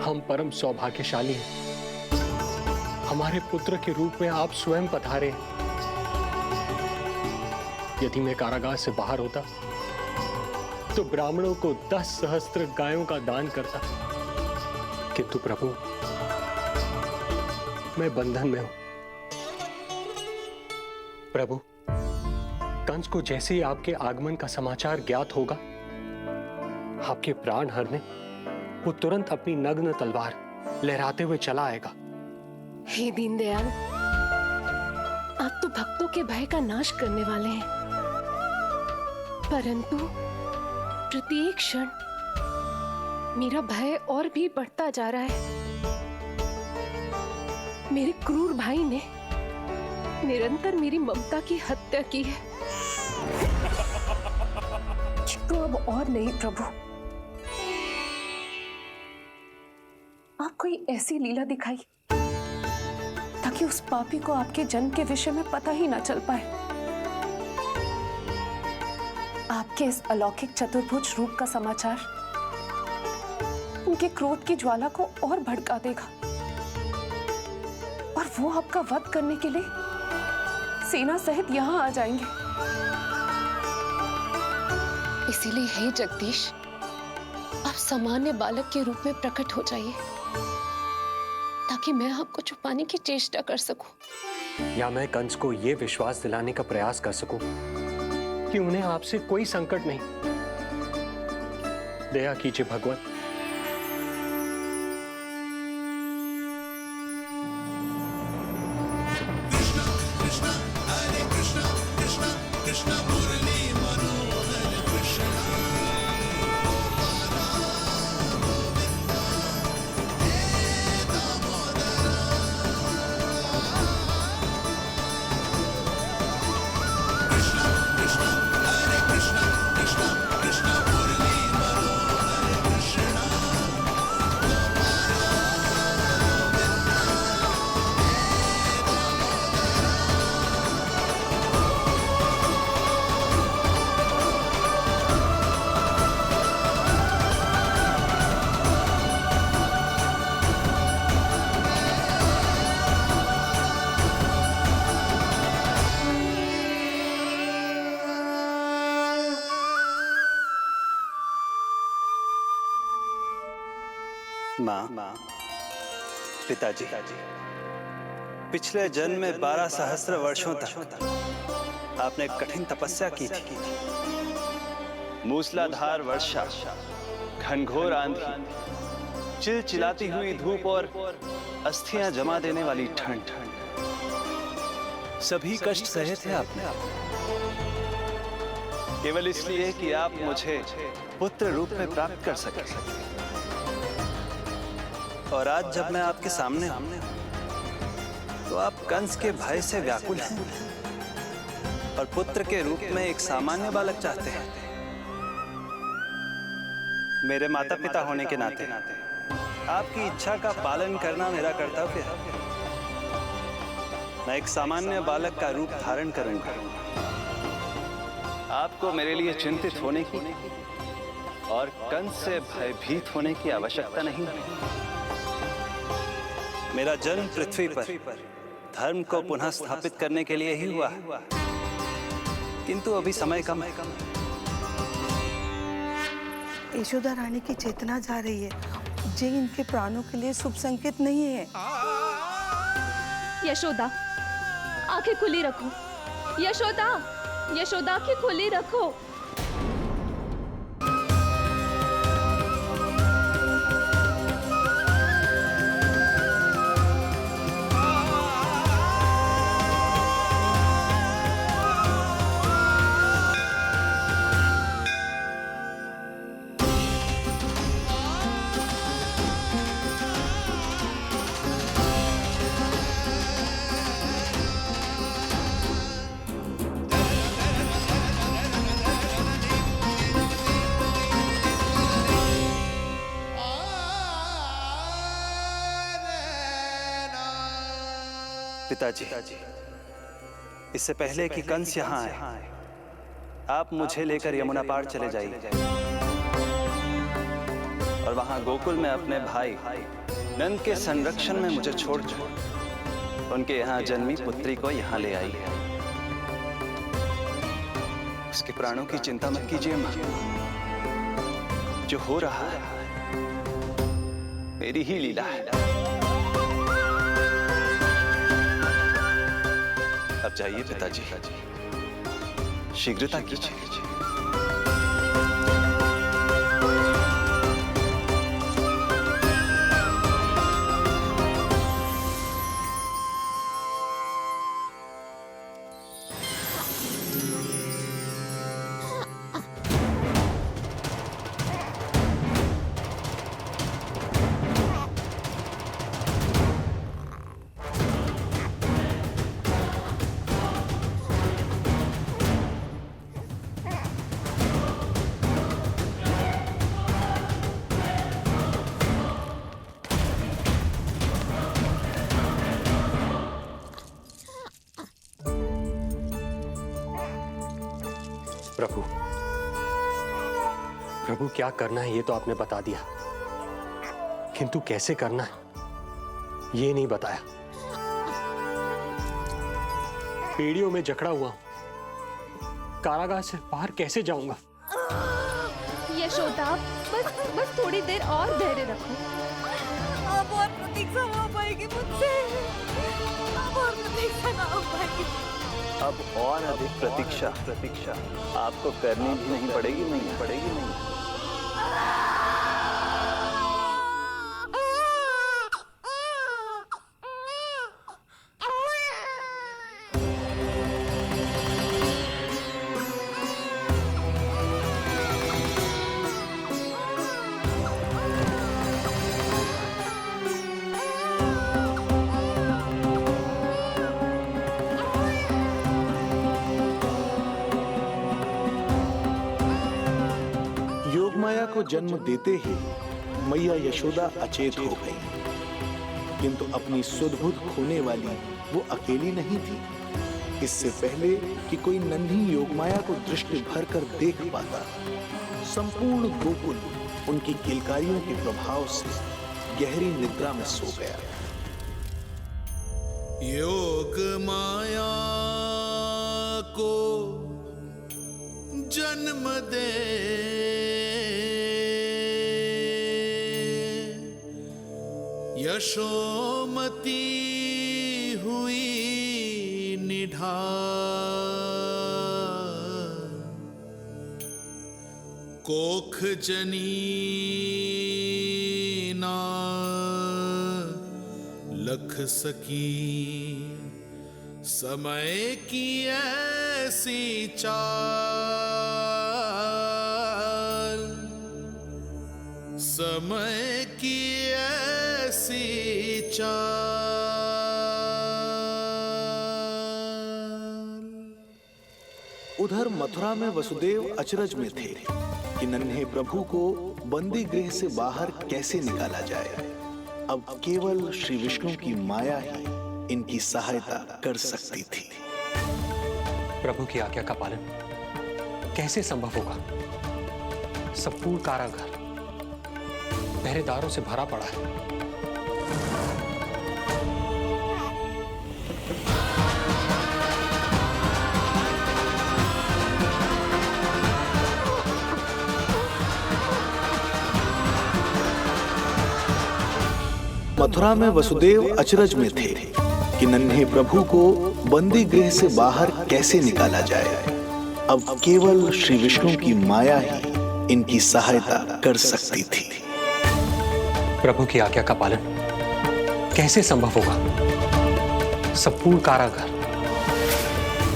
हम परम सौभाग्यशाली हैं। हमारे पुत्र के रूप में आप स्वयं पधारे। यदि मैं कारागार से बाहर होता तो ब्राह्मणों को 10 सहस्त्र गायों का दान करता, किंतु प्रभु मैं बंधन में हूं। प्रभु, कंस को जैसे ही आपके आगमन का समाचार ज्ञात होगा, आपके प्राण हरने वो तुरंत अपनी नग्न तलवार लहराते हुए चला आएगा। हे दीनदयाल, आप तो भक्तों के भय का नाश करने वाले हैं, परंतु प्रत्येक क्षण मेरा भय और भी बढ़ता जा रहा है। मेरे क्रूर भाई ने निरंतर मेरी ममता की हत्या की है। तो अब और नहीं प्रभु, आप कोई ऐसी लीला दिखाई ताकि उस पापी को आपके जन्म के विषय में पता ही ना चल पाए। आपके इस अलौकिक चतुर्भुज रूप का समाचार उनके क्रोध की ज्वाला को और भड़का देगा और वो आपका वध करने के लिए सेना सहित यहाँ आ जाएंगे। इसीलिए हे जगदीश, आप सामान्य बालक के रूप में प्रकट हो जाइए ताकि मैं आपको छुपाने की चेष्टा कर सकूं। या मैं कंस को यह विश्वास दिलाने का प्रयास कर सकूं कि उन्हें आपसे कोई संकट नहीं। दया कीजिए भगवान। Hare माँ, पिताजी, पिछले जन्म में 12 सहस्त्र वर्षों तक आपने कठिन तपस्या की थी। मूसलाधार वर्षा, घनघोर आंधी, चिलचिलाती हुई धूप और अस्थियां जमा देने वाली ठंड, सभी कष्ट सहे थे आपने, केवल इसलिए कि आप मुझे पुत्र रूप में प्राप्त कर सके। और आज जब मैं आपके सामने हूं, तो आप कंस के भय से व्याकुल हैं और पुत्र के रूप में एक सामान्य बालक चाहते हैं। मेरे माता पिता होने के नाते आपकी इच्छा का पालन करना मेरा कर्तव्य है। मैं एक सामान्य बालक का रूप धारण करूंगा। आपको मेरे लिए चिंतित होने की और कंस से भयभीत होने की आवश्यकता नहीं है। मेरा जन्म पृथ्वी पर धर्म को पुनः स्थापित करने के लिए ही हुआ है, किंतु अभी समय कम है। यशोदा रानी की चेतना जा रही है, ये इनके प्राणों के लिए शुभ संकेत नहीं है। यशोदा, आंखें खुली रखो। यशोदा, यशोदा, आंखें खुली रखो। पिताजी, इससे पहले कि कंस यहाँ आए, आप मुझे लेकर यमुना पार चले जाइए और वहां गोकुल में अपने भाई नंद के संरक्षण में मुझे छोड़कर उनके यहाँ जन्मी पुत्री को यहाँ ले आई। उसके प्राणों की चिंता मत कीजिए माँ, जो हो रहा है मेरी ही लीला है। अब जाइए पिताजी, शीघ्रता कीजिए। प्रभु, प्रभु क्या करना है ये तो आपने बता दिया, किंतु कैसे करना है ये नहीं बताया। पेड़ियों में जकड़ा हुआ हूं, कारागार से बाहर कैसे जाऊंगा? यशोदा, बस थोड़ी देर और धैर्य रखो। अब और प्रतीक्षा ना हो पाएगी मुझसे, अब और प्रतीक्षा ना हो पाएगी। अब और अधिक प्रतीक्षा आपको करनी भी नहीं पड़ेगी। योगमाया को जन्म देते ही मैया यशोदा अचेत हो गई, किंतु अपनी सुध-बुध खोने वाली वो अकेली नहीं थी। इससे पहले कि कोई नन्ही योगमाया को दृष्टि भर कर देख पाता, संपूर्ण गोकुल उनकी किलकारियों के प्रभाव से गहरी निद्रा में सो गया। योग माया को जन्म दे यशोमती हुई निढाल, कोख जनी ना लख सकी, समय की ऐसी चाल, समय की ऐसी चाल। उधर मथुरा में वसुदेव अचरज में थे कि नन्हे प्रभु को बंदी गृह से बाहर कैसे निकाला जाए। अब केवल श्री विष्णु की माया ही इनकी सहायता कर सकती थी। प्रभु की आज्ञा का पालन कैसे संभव होगा? संपूर्ण कारागार पहरेदारों से भरा पड़ा है। मथुरा में वसुदेव अचरज में थे कि नन्हे प्रभु को बंदी गृह से बाहर कैसे निकाला जाए। अब केवल श्री विष्णु की माया ही इनकी सहायता कर सकती थी। प्रभु की आज्ञा का पालन कैसे संभव होगा? संपूर्ण कारागार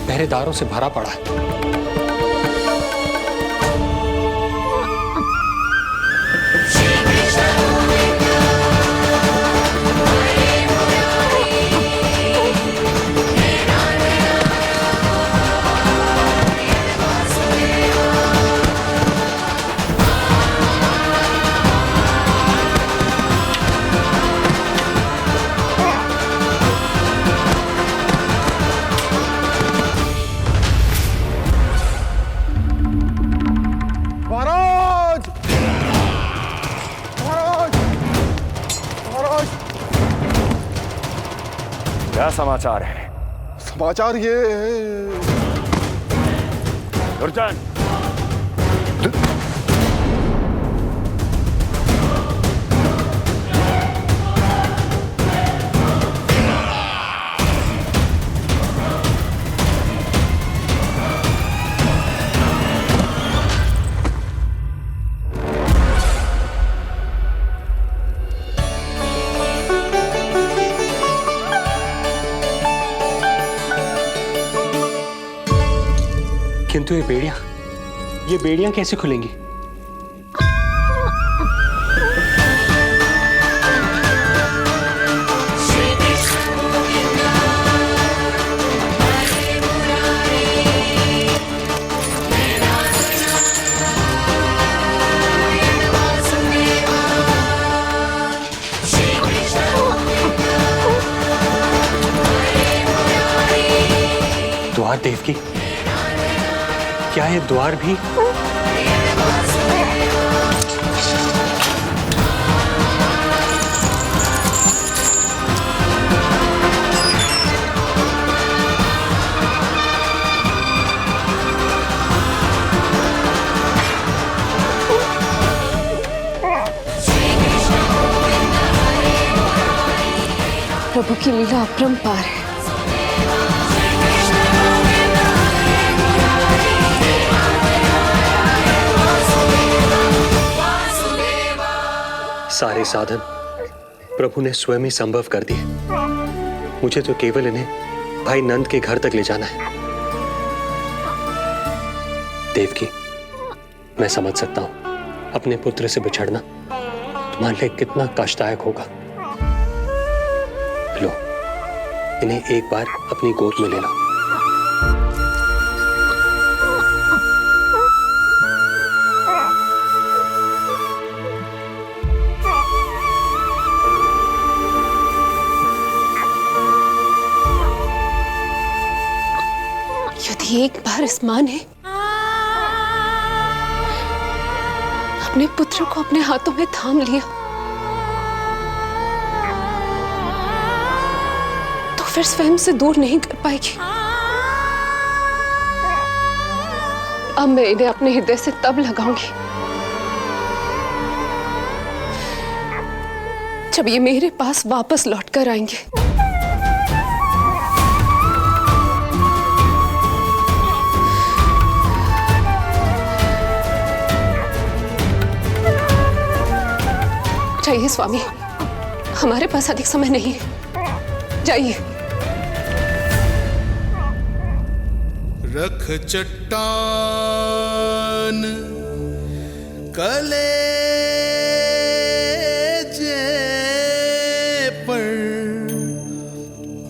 पहरेदारों से भरा पड़ा है। क्या समाचार है? समाचार ये दुर्जन, किंतु ये बेड़ियां कैसे खुलेंगी? द्वार देवकी, क्या ये द्वार भी? प्रभु की लीला अपरंपार है। सारे साधन प्रभु ने स्वयं ही संभव कर दिए। मुझे तो केवल इन्हें भाई नंद के घर तक ले जाना है। देवकी, मैं समझ सकता हूं अपने पुत्र से बिछड़ना तुम्हारे लिए कितना कष्टदायक होगा। लो, इन्हें एक बार अपनी गोद में ले लो। यदि एक बार इस मां ने अपने पुत्र को अपने हाथों में थाम लिया तो फिर स्वयं से दूर नहीं कर पाएगी। अब मैं इन्हें अपने हृदय से तब लगाऊंगी जब ये मेरे पास वापस लौट कर आएंगे। जाइए स्वामी, हमारे पास अधिक समय नहीं है, जाइए। रख चट्टान कलेजे पर,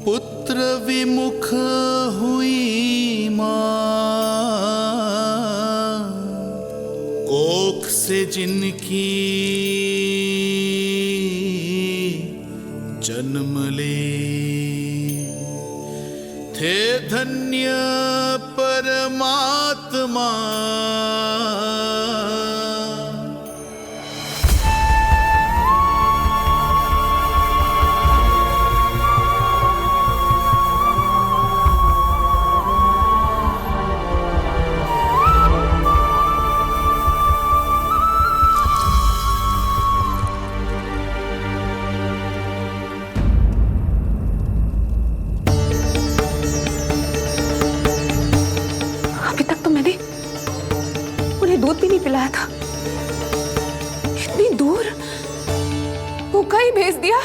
पुत्र विमुख हुई माँ, कोख से जिनकी जन्म ले, थे धन्य परमात्मा। दूध भी नहीं पिलाया था, इतनी दूर भूखा ही भेज दिया।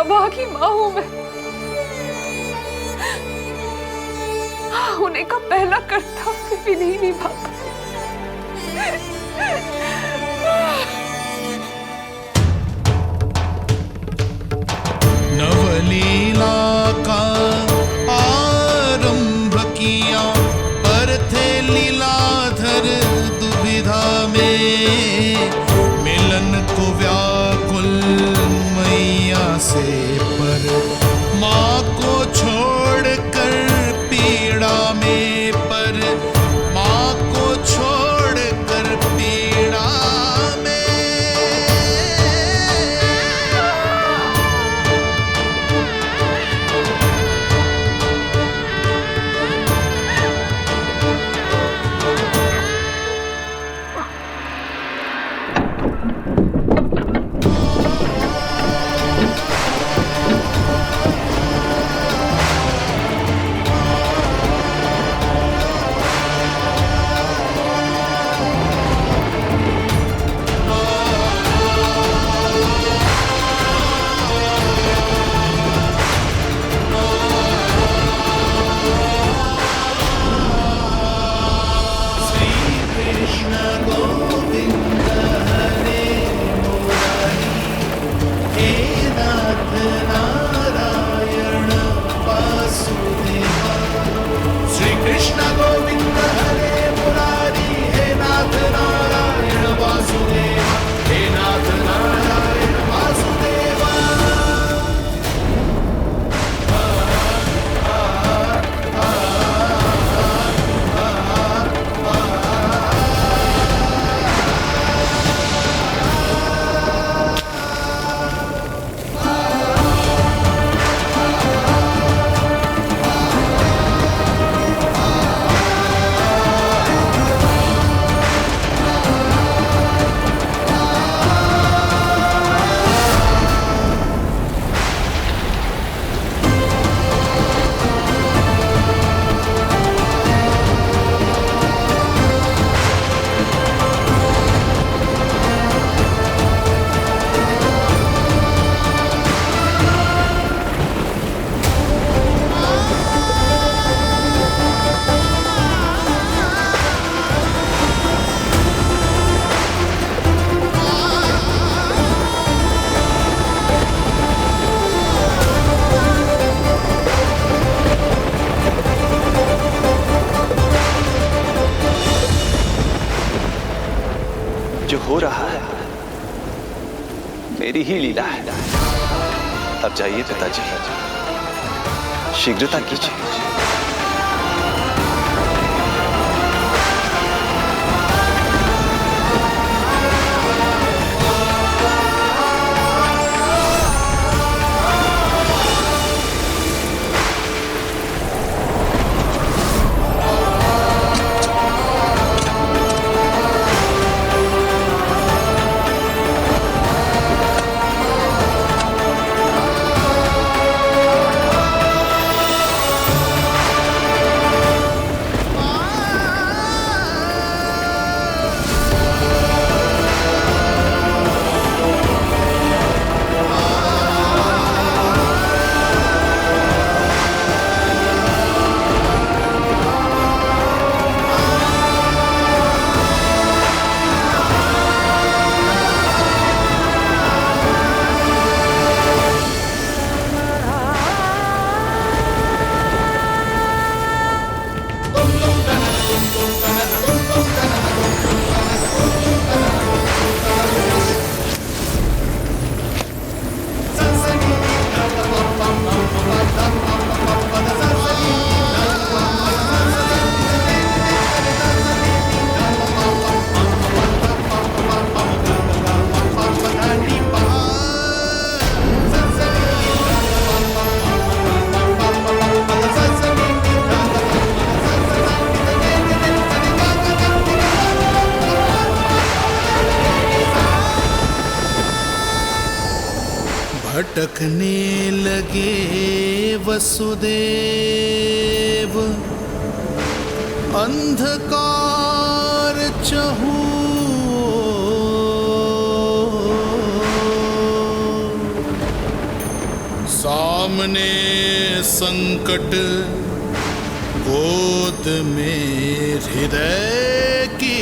अभागी माँ हूं मैं। होने का पहला कर्तव्य भी नहीं निभा पाई। नवलीला का आरंभ किया, पर थे लीलाधर दुविधा में, मिलन को व्याकुल मैया से, पर माँ को छोड़कर पीड़ा में, पर माँ को छोड़कर पीड़ा में। रहा है मेरी ही लीला है। अब जाइए पिताजी, शीघ्रता कीजिए। भटकने लगे वसुदेव, अंधकार चहूओर। सामने संकट, गोद में हृदय की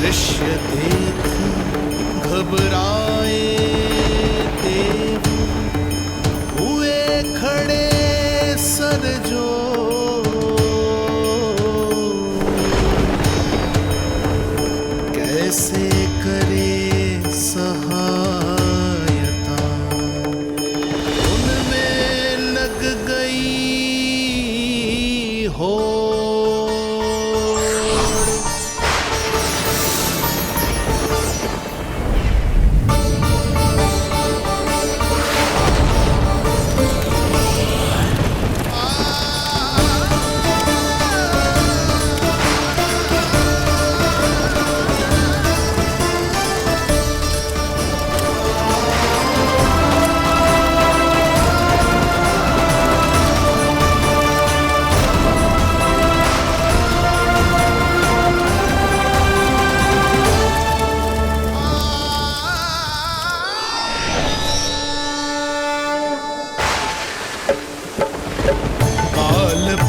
दृश्य देख घबराए देव, हुए खड़े सर जो। कैसे करे सहायता, उनमें लग गई हो।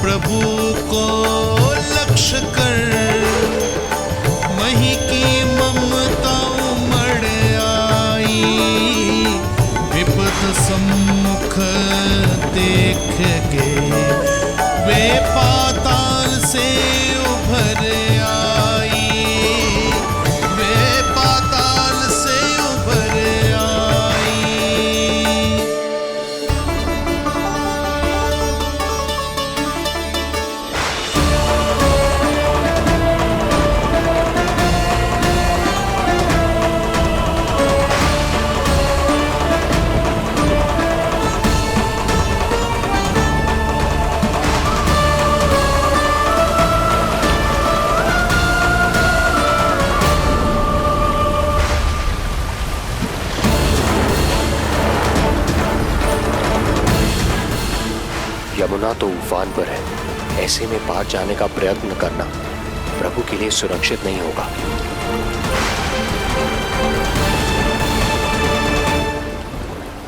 प्रभु को लक्ष्य कर मही की ममता उमड़ आई। विपद सम्मुख देख के वे पाताल से उभर आई। वे पाताल से उभर आई। यमुना तो उफान पर है, ऐसे में पार जाने का प्रयत्न करना प्रभु के लिए सुरक्षित नहीं होगा।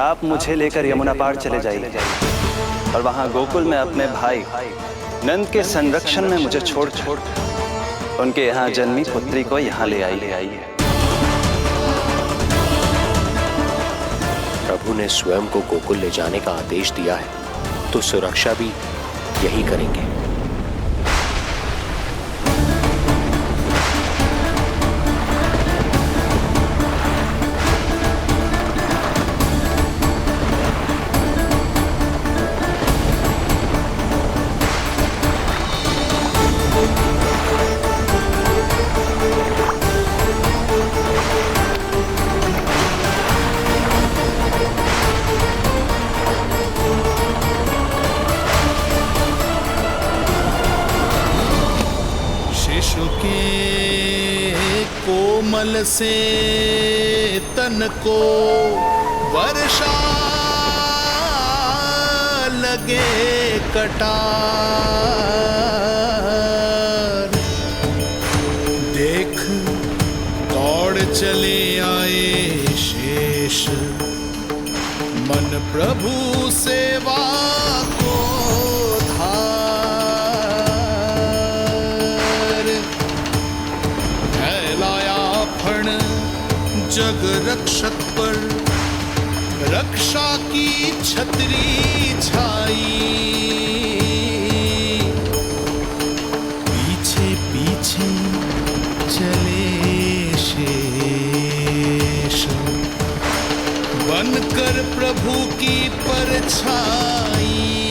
आप मुझे लेकर यमुना पार चले जाइए और वहां गोकुल में अपने भाई नंद के संरक्षण में मुझे छोड़ उनके यहाँ जन्मी पुत्री को यहाँ ले आइए। प्रभु ने स्वयं को गोकुल ले जाने का आदेश दिया है, तो सुरक्षा भी यही करेंगे। मल से तन को वर्षा लगे कटार। देख दौड़ चले आए शेष, मन प्रभु सेवा को धार। फैलाया फण जग रक्षक पर, रक्षा की छतरी छाई। पीछे पीछे चले शेष, बनकर प्रभु की परछाई।